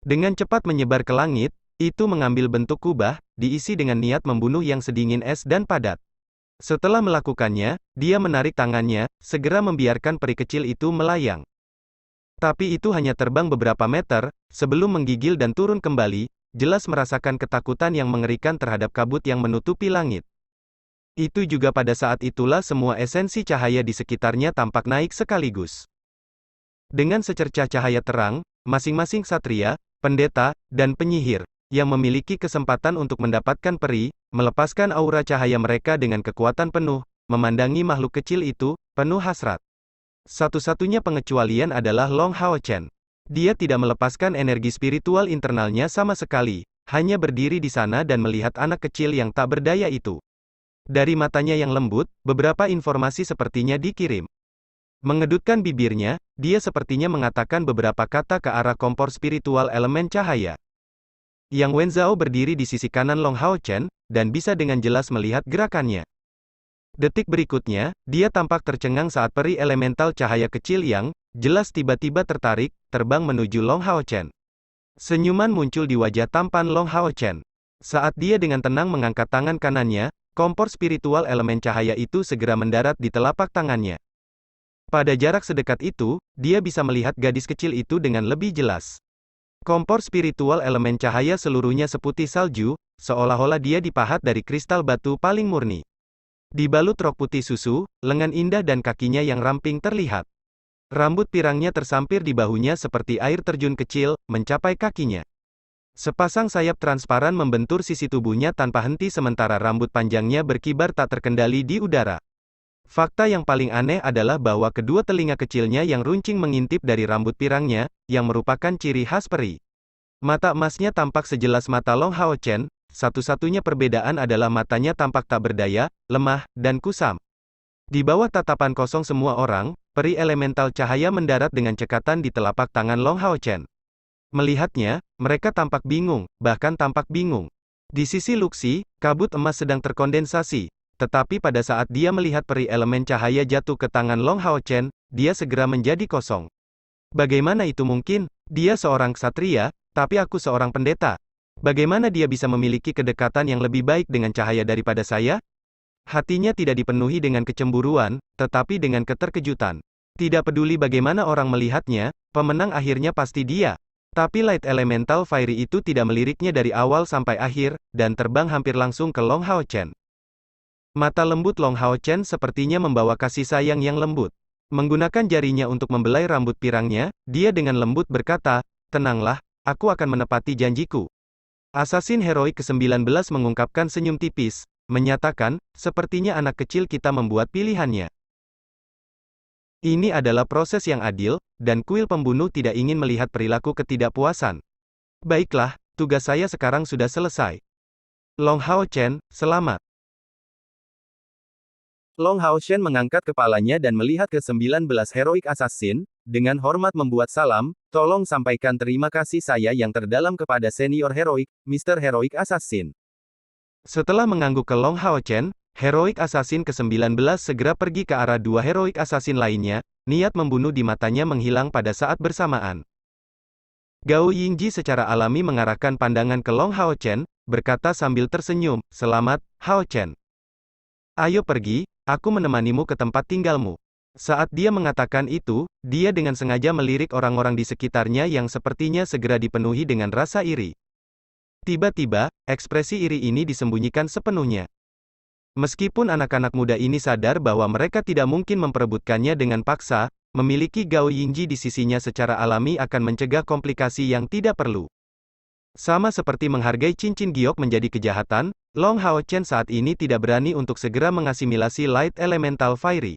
Dengan cepat menyebar ke langit, itu mengambil bentuk kubah, diisi dengan niat membunuh yang sedingin es dan padat. Setelah melakukannya, dia menarik tangannya, segera membiarkan peri kecil itu melayang. Tapi itu hanya terbang beberapa meter, sebelum menggigil dan turun kembali, jelas merasakan ketakutan yang mengerikan terhadap kabut yang menutupi langit. Itu juga pada saat itulah semua esensi cahaya di sekitarnya tampak naik sekaligus. Dengan secercah cahaya terang, masing-masing ksatria, pendeta, dan penyihir, yang memiliki kesempatan untuk mendapatkan peri, melepaskan aura cahaya mereka dengan kekuatan penuh, memandangi makhluk kecil itu, penuh hasrat. Satu-satunya pengecualian adalah Long Hao Chen. Dia tidak melepaskan energi spiritual internalnya sama sekali, hanya berdiri di sana dan melihat anak kecil yang tak berdaya itu. Dari matanya yang lembut, beberapa informasi sepertinya dikirim. Mengedutkan bibirnya, dia sepertinya mengatakan beberapa kata ke arah kompor spiritual elemen cahaya. Yang Wenzhao berdiri di sisi kanan Long Hao Chen, dan bisa dengan jelas melihat gerakannya. Detik berikutnya, dia tampak tercengang saat peri elemental cahaya kecil yang, jelas tiba-tiba tertarik, terbang menuju Long Hao Chen. Senyuman muncul di wajah tampan Long Hao Chen. Saat dia dengan tenang mengangkat tangan kanannya, kompor spiritual elemen cahaya itu segera mendarat di telapak tangannya. Pada jarak sedekat itu, dia bisa melihat gadis kecil itu dengan lebih jelas. Kompor spiritual elemen cahaya seluruhnya seputih salju, seolah-olah dia dipahat dari kristal batu paling murni. Dibalut rok putih susu, lengan indah dan kakinya yang ramping terlihat. Rambut pirangnya tersampir di bahunya seperti air terjun kecil, mencapai kakinya. Sepasang sayap transparan membentur sisi tubuhnya tanpa henti sementara rambut panjangnya berkibar tak terkendali di udara. Fakta yang paling aneh adalah bahwa kedua telinga kecilnya yang runcing mengintip dari rambut pirangnya, yang merupakan ciri khas peri. Mata emasnya tampak sejelas mata Long Hao Chen, satu-satunya perbedaan adalah matanya tampak tak berdaya, lemah, dan kusam. Di bawah tatapan kosong semua orang, peri elemental cahaya mendarat dengan cekatan di telapak tangan Long Hao Chen. Melihatnya, mereka tampak bingung, bahkan tampak bingung. Di sisi Luxi, kabut emas sedang terkondensasi. Tetapi pada saat dia melihat peri elemen cahaya jatuh ke tangan Long Hao Chen, dia segera menjadi kosong. Bagaimana itu mungkin? Dia seorang ksatria, tapi aku seorang pendeta. Bagaimana dia bisa memiliki kedekatan yang lebih baik dengan cahaya daripada saya? Hatinya tidak dipenuhi dengan kecemburuan, tetapi dengan keterkejutan. Tidak peduli bagaimana orang melihatnya, pemenang akhirnya pasti dia. Tapi Light Elemental Fiery itu tidak meliriknya dari awal sampai akhir, dan terbang hampir langsung ke Long Hao Chen. Mata lembut Long Hao Chen sepertinya membawa kasih sayang yang lembut. Menggunakan jarinya untuk membelai rambut pirangnya, dia dengan lembut berkata, "Tenanglah, aku akan menepati janjiku." Assassin Heroic ke-19 mengungkapkan senyum tipis, menyatakan, "Sepertinya anak kecil kita membuat pilihannya. Ini adalah proses yang adil, dan kuil pembunuh tidak ingin melihat perilaku ketidakpuasan. Baiklah, tugas saya sekarang sudah selesai. Long Hao Chen, selamat." Long Hao Chen mengangkat kepalanya dan melihat ke-19 Heroic Assassin, dengan hormat membuat salam, "Tolong sampaikan terima kasih saya yang terdalam kepada Senior Heroic, Mr. Heroic Assassin." Setelah mengangguk ke Long Hao Chen, Heroic Assassin ke-19 segera pergi ke arah dua Heroic Assassin lainnya, niat membunuh di matanya menghilang pada saat bersamaan. Gao Yingji secara alami mengarahkan pandangan ke Long Hao Chen, berkata sambil tersenyum, "Selamat, Hao Chen. Ayo pergi, aku menemanimu ke tempat tinggalmu." Saat dia mengatakan itu, dia dengan sengaja melirik orang-orang di sekitarnya yang sepertinya segera dipenuhi dengan rasa iri. Tiba-tiba, ekspresi iri ini disembunyikan sepenuhnya. Meskipun anak-anak muda ini sadar bahwa mereka tidak mungkin memperebutkannya dengan paksa, memiliki Gao Yingji di sisinya secara alami akan mencegah komplikasi yang tidak perlu. Sama seperti menghargai cincin giok menjadi kejahatan, Long Hao Chen saat ini tidak berani untuk segera mengasimilasi Light Elemental Fiery.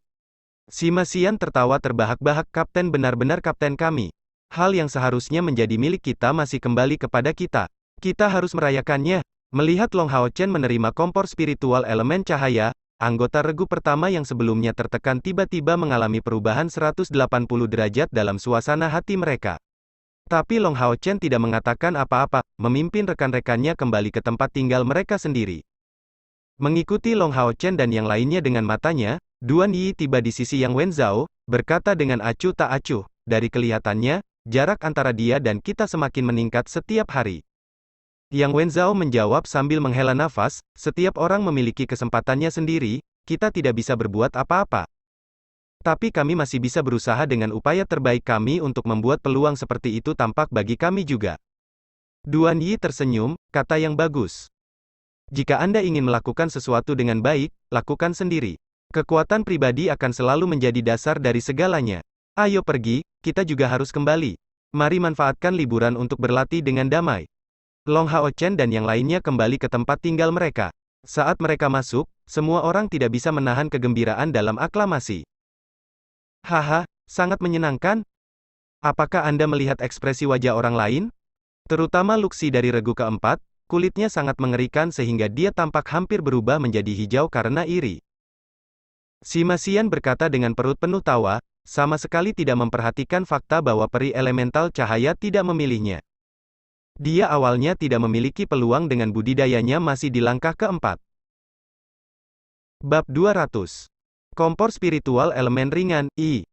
Sima Xian tertawa terbahak-bahak, "Kapten, benar-benar kapten kami. Hal yang seharusnya menjadi milik kita masih kembali kepada kita. Kita harus merayakannya." Melihat Long Hao Chen menerima kompor spiritual elemen cahaya, anggota regu pertama yang sebelumnya tertekan tiba-tiba mengalami perubahan 180 derajat dalam suasana hati mereka. Tapi Long Hao Chen tidak mengatakan apa-apa, memimpin rekan-rekannya kembali ke tempat tinggal mereka sendiri. Mengikuti Long Hao Chen dan yang lainnya dengan matanya, Duan Yi tiba di sisi Yang Wenzhao, berkata dengan acuh tak acuh, "Dari kelihatannya, jarak antara dia dan kita semakin meningkat setiap hari." Yang Wenzhao menjawab sambil menghela nafas, "Setiap orang memiliki kesempatannya sendiri, kita tidak bisa berbuat apa-apa. Tapi kami masih bisa berusaha dengan upaya terbaik kami untuk membuat peluang seperti itu tampak bagi kami juga." Duan Yi tersenyum, "Kata yang bagus. Jika Anda ingin melakukan sesuatu dengan baik, lakukan sendiri. Kekuatan pribadi akan selalu menjadi dasar dari segalanya. Ayo pergi, kita juga harus kembali. Mari manfaatkan liburan untuk berlatih dengan damai." Long Hao Chen dan yang lainnya kembali ke tempat tinggal mereka. Saat mereka masuk, semua orang tidak bisa menahan kegembiraan dalam aklamasi. "Haha, sangat menyenangkan. Apakah Anda melihat ekspresi wajah orang lain? Terutama Luxi dari regu keempat, kulitnya sangat mengerikan sehingga dia tampak hampir berubah menjadi hijau karena iri." Sima Xian berkata dengan perut penuh tawa, sama sekali tidak memperhatikan fakta bahwa peri elemental cahaya tidak memilihnya. Dia awalnya tidak memiliki peluang dengan budidayanya masih di langkah keempat. Bab 200. Kompor spiritual elemen ringan, I.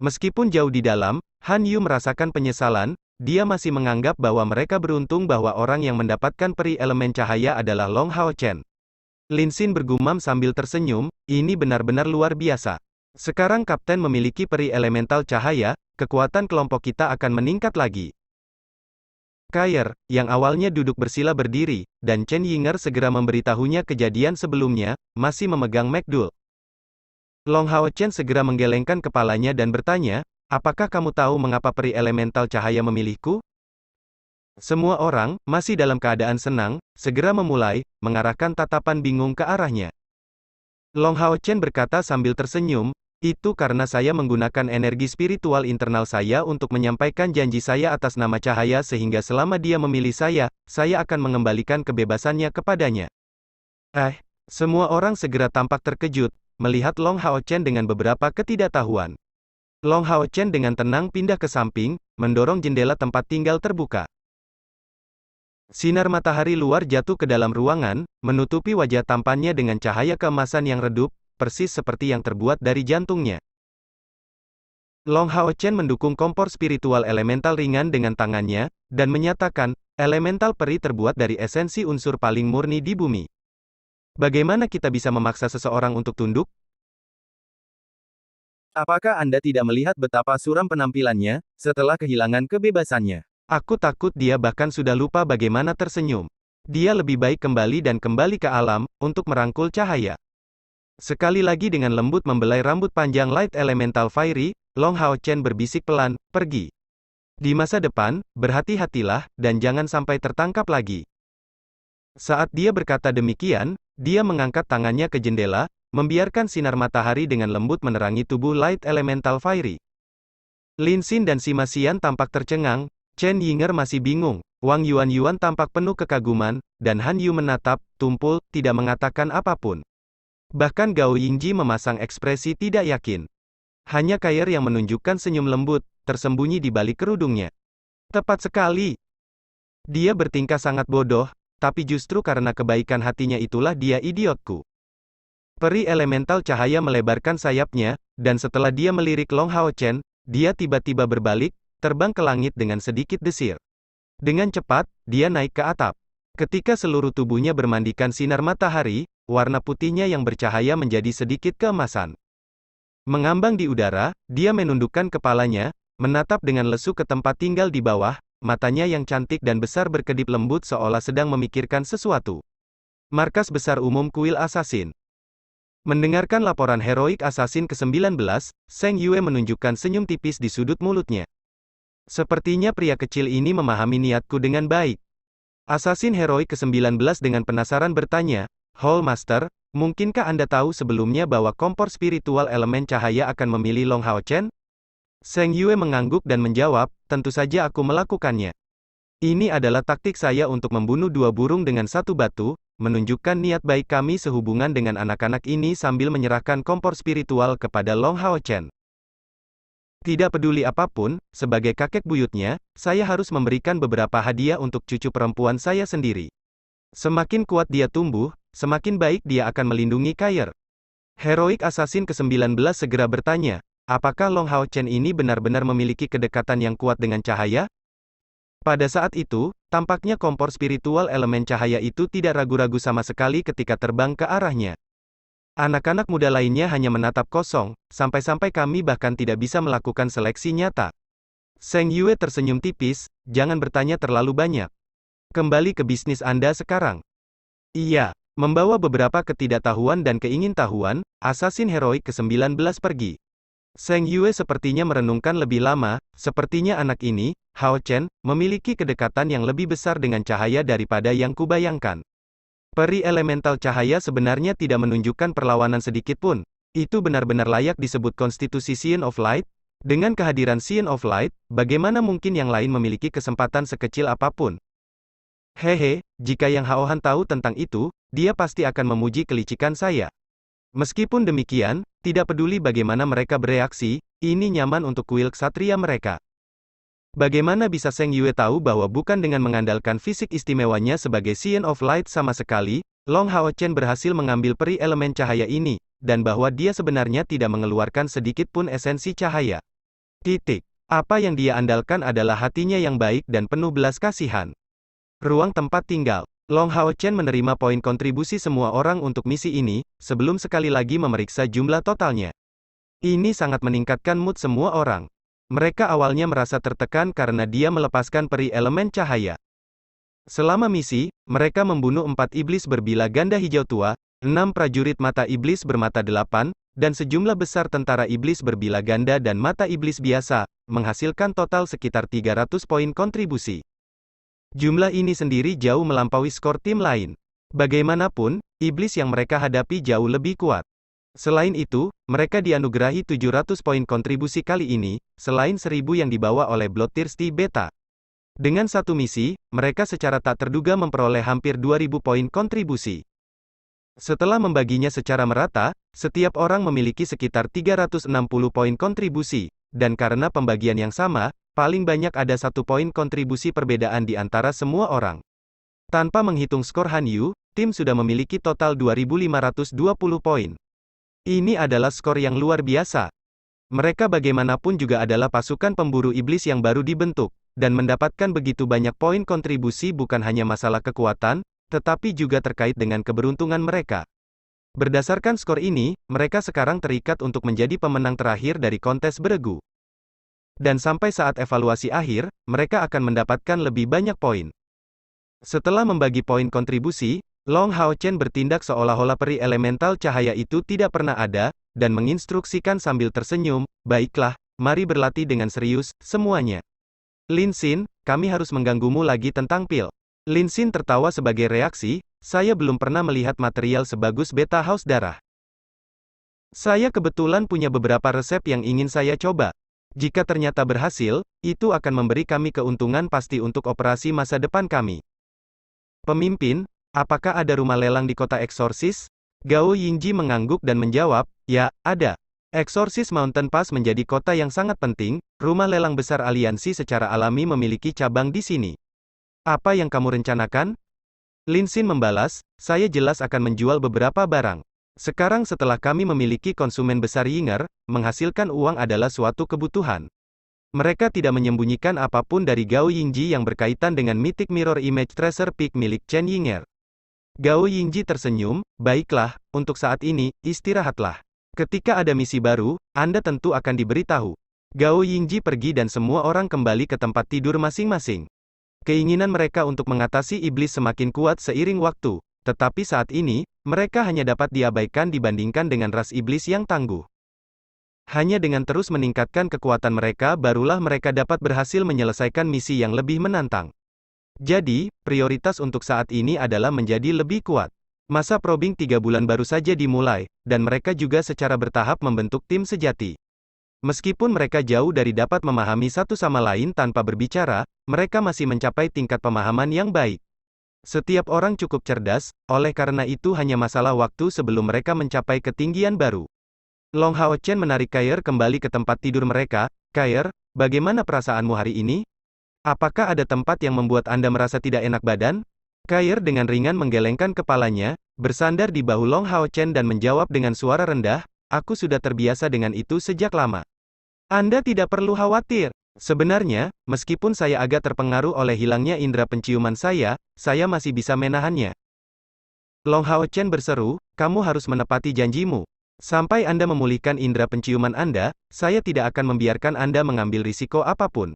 Meskipun jauh di dalam, Han Yu merasakan penyesalan, dia masih menganggap bahwa mereka beruntung bahwa orang yang mendapatkan peri elemen cahaya adalah Long Hao Chen. Lin Xin bergumam sambil tersenyum, "Ini benar-benar luar biasa. Sekarang Kapten memiliki peri elemental cahaya, kekuatan kelompok kita akan meningkat lagi." Kair, yang awalnya duduk bersila berdiri, dan Chen Yinger segera memberitahunya kejadian sebelumnya, masih memegang McDull. Long Hao Chen segera menggelengkan kepalanya dan bertanya, "Apakah kamu tahu mengapa peri elemental cahaya memilihku?" Semua orang, masih dalam keadaan senang, segera memulai, mengarahkan tatapan bingung ke arahnya. Long Hao Chen berkata sambil tersenyum, "Itu karena saya menggunakan energi spiritual internal saya untuk menyampaikan janji saya atas nama cahaya sehingga selama dia memilih saya akan mengembalikan kebebasannya kepadanya." Semua orang segera tampak terkejut, melihat Long Hao Chen dengan beberapa ketidaktahuan. Long Hao Chen dengan tenang pindah ke samping, mendorong jendela tempat tinggal terbuka. Sinar matahari luar jatuh ke dalam ruangan, menutupi wajah tampannya dengan cahaya keemasan yang redup, persis seperti yang terbuat dari jantungnya. Long Hao Chen mendukung kompor spiritual elemental ringan dengan tangannya, dan menyatakan, "Elemental peri terbuat dari esensi unsur paling murni di bumi. Bagaimana kita bisa memaksa seseorang untuk tunduk?" Apakah Anda tidak melihat betapa suram penampilannya, setelah kehilangan kebebasannya? Aku takut dia bahkan sudah lupa bagaimana tersenyum. Dia lebih baik kembali dan kembali ke alam, untuk merangkul cahaya. Sekali lagi dengan lembut membelai rambut panjang Light Elemental Fiery, Long Hao Chen berbisik pelan, "Pergi. Di masa depan, berhati-hatilah, dan jangan sampai tertangkap lagi." Saat dia berkata demikian, dia mengangkat tangannya ke jendela, membiarkan sinar matahari dengan lembut menerangi tubuh Light Elemental Fiery. Lin Xin dan Sima Xian tampak tercengang, Chen Yinger masih bingung, Wang Yuan tampak penuh kekaguman, dan Han Yu menatap, tumpul, tidak mengatakan apapun. Bahkan Gao Yingji memasang ekspresi tidak yakin. Hanya Kair yang menunjukkan senyum lembut, tersembunyi di balik kerudungnya. "Tepat sekali. Dia bertingkah sangat bodoh, tapi justru karena kebaikan hatinya itulah dia idiotku." Peri elemental cahaya melebarkan sayapnya, dan setelah dia melirik Long Hao Chen, dia tiba-tiba berbalik, terbang ke langit dengan sedikit desir. Dengan cepat, dia naik ke atap. Ketika seluruh tubuhnya bermandikan sinar matahari, warna putihnya yang bercahaya menjadi sedikit keemasan. Mengambang di udara, dia menundukkan kepalanya, menatap dengan lesu ke tempat tinggal di bawah, matanya yang cantik dan besar berkedip lembut seolah sedang memikirkan sesuatu. Markas Besar Umum Kuil Assassin. Mendengarkan laporan heroik Assassin ke-19, Zheng Yue menunjukkan senyum tipis di sudut mulutnya. Sepertinya pria kecil ini memahami niatku dengan baik. Assassin heroik ke-19 dengan penasaran bertanya, Hall Master, mungkinkah Anda tahu sebelumnya bahwa kompor spiritual elemen cahaya akan memilih Long Hao Chen? Zheng Yue mengangguk dan menjawab, tentu saja aku melakukannya. Ini adalah taktik saya untuk membunuh dua burung dengan satu batu, menunjukkan niat baik kami sehubungan dengan anak-anak ini sambil menyerahkan kompor spiritual kepada Long Hao Chen. Tidak peduli apapun, sebagai kakek buyutnya, saya harus memberikan beberapa hadiah untuk cucu perempuan saya sendiri. Semakin kuat dia tumbuh, semakin baik dia akan melindungi Kair. Heroik Assassin ke-19 segera bertanya, apakah Long Hao Chen ini benar-benar memiliki kedekatan yang kuat dengan cahaya? Pada saat itu, tampaknya kompor spiritual elemen cahaya itu tidak ragu-ragu sama sekali ketika terbang ke arahnya. Anak-anak muda lainnya hanya menatap kosong, sampai-sampai kami bahkan tidak bisa melakukan seleksi nyata. Zheng Yue tersenyum tipis, jangan bertanya terlalu banyak. Kembali ke bisnis Anda sekarang. Iya, membawa beberapa ketidaktahuan dan keingintahuan, Assassin heroik ke-19 pergi. Zheng Yue sepertinya merenungkan lebih lama, sepertinya anak ini, Hao Chen, memiliki kedekatan yang lebih besar dengan cahaya daripada yang kubayangkan. Peri elemental cahaya sebenarnya tidak menunjukkan perlawanan sedikit pun. Itu benar-benar layak disebut konstitusi Scion of Light. Dengan kehadiran Scion of Light, bagaimana mungkin yang lain memiliki kesempatan sekecil apapun? Hehe, jika Yang Haohan tahu tentang itu, dia pasti akan memuji kelicikan saya. Meskipun demikian, tidak peduli bagaimana mereka bereaksi, ini nyaman untuk kuil ksatria mereka. Bagaimana bisa Zheng Yue tahu bahwa bukan dengan mengandalkan fisik istimewanya sebagai Scion of Light sama sekali, Long Hao Chen berhasil mengambil peri elemen cahaya ini, dan bahwa dia sebenarnya tidak mengeluarkan sedikit pun esensi cahaya. Titik. Apa yang dia andalkan adalah hatinya yang baik dan penuh belas kasihan. Ruang tempat tinggal. Long Hao Chen menerima poin kontribusi semua orang untuk misi ini, sebelum sekali lagi memeriksa jumlah totalnya. Ini sangat meningkatkan mood semua orang. Mereka awalnya merasa tertekan karena dia melepaskan peri elemen cahaya. Selama misi, mereka membunuh 4 iblis berbila ganda hijau tua, 6 prajurit mata iblis bermata 8, dan sejumlah besar tentara iblis berbila ganda dan mata iblis biasa, menghasilkan total sekitar 300 poin kontribusi. Jumlah ini sendiri jauh melampaui skor tim lain. Bagaimanapun, iblis yang mereka hadapi jauh lebih kuat. Selain itu, mereka dianugerahi 700 poin kontribusi kali ini, selain 1000 yang dibawa oleh Bloodthirsty Beta. Dengan satu misi, mereka secara tak terduga memperoleh hampir 2000 poin kontribusi. Setelah membaginya secara merata, setiap orang memiliki sekitar 360 poin kontribusi, dan karena pembagian yang sama, paling banyak ada 1 poin kontribusi perbedaan di antara semua orang. Tanpa menghitung skor Han Yu, tim sudah memiliki total 2520 poin. Ini adalah skor yang luar biasa. Mereka bagaimanapun juga adalah pasukan pemburu iblis yang baru dibentuk, dan mendapatkan begitu banyak poin kontribusi bukan hanya masalah kekuatan, tetapi juga terkait dengan keberuntungan mereka. Berdasarkan skor ini, mereka sekarang terikat untuk menjadi pemenang terakhir dari kontes beregu. Dan sampai saat evaluasi akhir, mereka akan mendapatkan lebih banyak poin. Setelah membagi poin kontribusi, Long Hao Chen bertindak seolah-olah peri elemental cahaya itu tidak pernah ada, dan menginstruksikan sambil tersenyum, baiklah, mari berlatih dengan serius, semuanya. Lin Xin, kami harus mengganggumu lagi tentang pil. Lin Xin tertawa sebagai reaksi, saya belum pernah melihat material sebagus beta haus darah. Saya kebetulan punya beberapa resep yang ingin saya coba. Jika ternyata berhasil, itu akan memberi kami keuntungan pasti untuk operasi masa depan kami. Pemimpin, apakah ada rumah lelang di kota Eksorsis? Gao Yingji mengangguk dan menjawab, ya, ada. Eksorsis Mountain Pass menjadi kota yang sangat penting, rumah lelang besar aliansi secara alami memiliki cabang di sini. Apa yang kamu rencanakan? Lin Xin membalas, saya jelas akan menjual beberapa barang. Sekarang setelah kami memiliki konsumen besar Yinger, menghasilkan uang adalah suatu kebutuhan. Mereka tidak menyembunyikan apapun dari Gao Yingji yang berkaitan dengan Mythic Mirror Image Treasure Peak milik Chen Yinger. Gao Yingji tersenyum, baiklah, untuk saat ini, istirahatlah. Ketika ada misi baru, Anda tentu akan diberitahu. Gao Yingji pergi dan semua orang kembali ke tempat tidur masing-masing. Keinginan mereka untuk mengatasi iblis semakin kuat seiring waktu, tetapi saat ini, mereka hanya dapat diabaikan dibandingkan dengan ras iblis yang tangguh. Hanya dengan terus meningkatkan kekuatan mereka barulah mereka dapat berhasil menyelesaikan misi yang lebih menantang. Jadi, prioritas untuk saat ini adalah menjadi lebih kuat. Masa probing 3 bulan baru saja dimulai, dan mereka juga secara bertahap membentuk tim sejati. Meskipun mereka jauh dari dapat memahami satu sama lain tanpa berbicara, mereka masih mencapai tingkat pemahaman yang baik. Setiap orang cukup cerdas, oleh karena itu hanya masalah waktu sebelum mereka mencapai ketinggian baru. Long Hao Chen menarik Kair kembali ke tempat tidur mereka. Kair, bagaimana perasaanmu hari ini? Apakah ada tempat yang membuat Anda merasa tidak enak badan? Kair dengan ringan menggelengkan kepalanya, bersandar di bahu Long Hao Chen dan menjawab dengan suara rendah, aku sudah terbiasa dengan itu sejak lama. Anda tidak perlu khawatir. Sebenarnya, meskipun saya agak terpengaruh oleh hilangnya indera penciuman saya masih bisa menahannya. Long Hao Chen berseru, kamu harus menepati janjimu. Sampai Anda memulihkan indera penciuman Anda, saya tidak akan membiarkan Anda mengambil risiko apapun.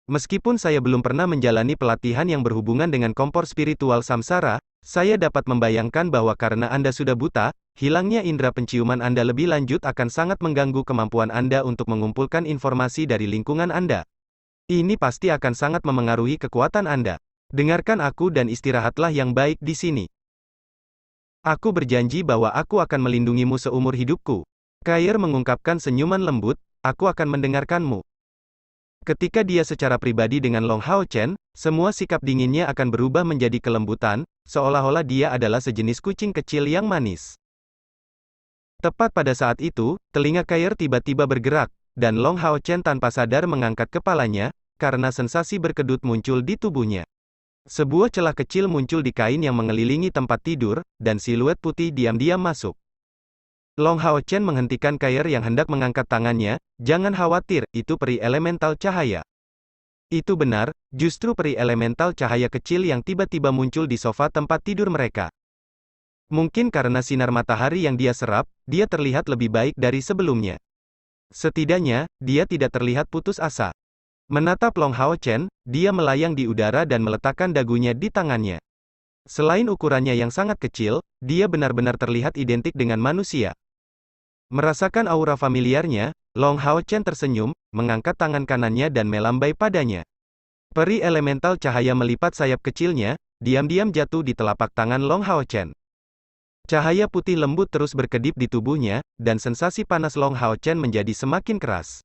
Meskipun saya belum pernah menjalani pelatihan yang berhubungan dengan kompor spiritual samsara, saya dapat membayangkan bahwa karena Anda sudah buta, hilangnya indera penciuman Anda lebih lanjut akan sangat mengganggu kemampuan Anda untuk mengumpulkan informasi dari lingkungan Anda. Ini pasti akan sangat memengaruhi kekuatan Anda. Dengarkan aku dan istirahatlah yang baik di sini. Aku berjanji bahwa aku akan melindungimu seumur hidupku. Kair mengungkapkan senyuman lembut, aku akan mendengarkanmu. Ketika dia secara pribadi dengan Long Hao Chen, semua sikap dinginnya akan berubah menjadi kelembutan, seolah-olah dia adalah sejenis kucing kecil yang manis. Tepat pada saat itu, telinga Kair tiba-tiba bergerak, dan Long Hao Chen tanpa sadar mengangkat kepalanya, karena sensasi berkedut muncul di tubuhnya. Sebuah celah kecil muncul di kain yang mengelilingi tempat tidur, dan siluet putih diam-diam masuk. Long Hao Chen menghentikan Kair yang hendak mengangkat tangannya, jangan khawatir, itu peri elemental cahaya. Itu benar, justru peri elemental cahaya kecil yang tiba-tiba muncul di sofa tempat tidur mereka. Mungkin karena sinar matahari yang dia serap, dia terlihat lebih baik dari sebelumnya. Setidaknya, dia tidak terlihat putus asa. Menatap Long Hao Chen, dia melayang di udara dan meletakkan dagunya di tangannya. Selain ukurannya yang sangat kecil, dia benar-benar terlihat identik dengan manusia. Merasakan aura familiarnya, Long Hao Chen tersenyum, mengangkat tangan kanannya dan melambai padanya. Peri elemental cahaya melipat sayap kecilnya, diam-diam jatuh di telapak tangan Long Hao Chen. Cahaya putih lembut terus berkedip di tubuhnya, dan sensasi panas Long Hao Chen menjadi semakin keras.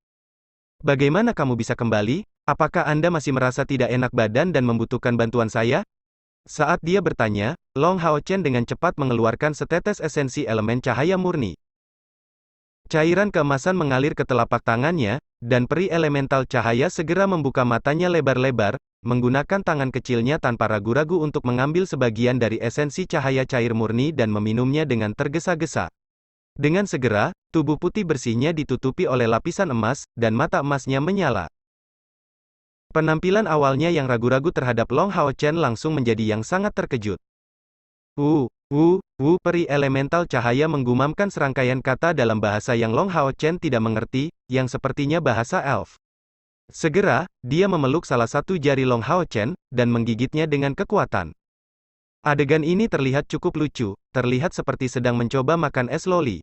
Bagaimana kamu bisa kembali? Apakah Anda masih merasa tidak enak badan dan membutuhkan bantuan saya? Saat dia bertanya, Long Hao Chen dengan cepat mengeluarkan setetes esensi elemen cahaya murni. Cairan keemasan mengalir ke telapak tangannya, dan peri elemental cahaya segera membuka matanya lebar-lebar, menggunakan tangan kecilnya tanpa ragu-ragu untuk mengambil sebagian dari esensi cahaya cair murni dan meminumnya dengan tergesa-gesa. Dengan segera, tubuh putih bersihnya ditutupi oleh lapisan emas, dan mata emasnya menyala. Penampilan awalnya yang ragu-ragu terhadap Long Hao Chen langsung menjadi yang sangat terkejut. Peri elemental cahaya menggumamkan serangkaian kata dalam bahasa yang Long Hao Chen tidak mengerti, yang sepertinya bahasa elf. Segera, dia memeluk salah satu jari Long Hao Chen, dan menggigitnya dengan kekuatan. Adegan ini terlihat cukup lucu, terlihat seperti sedang mencoba makan es loli.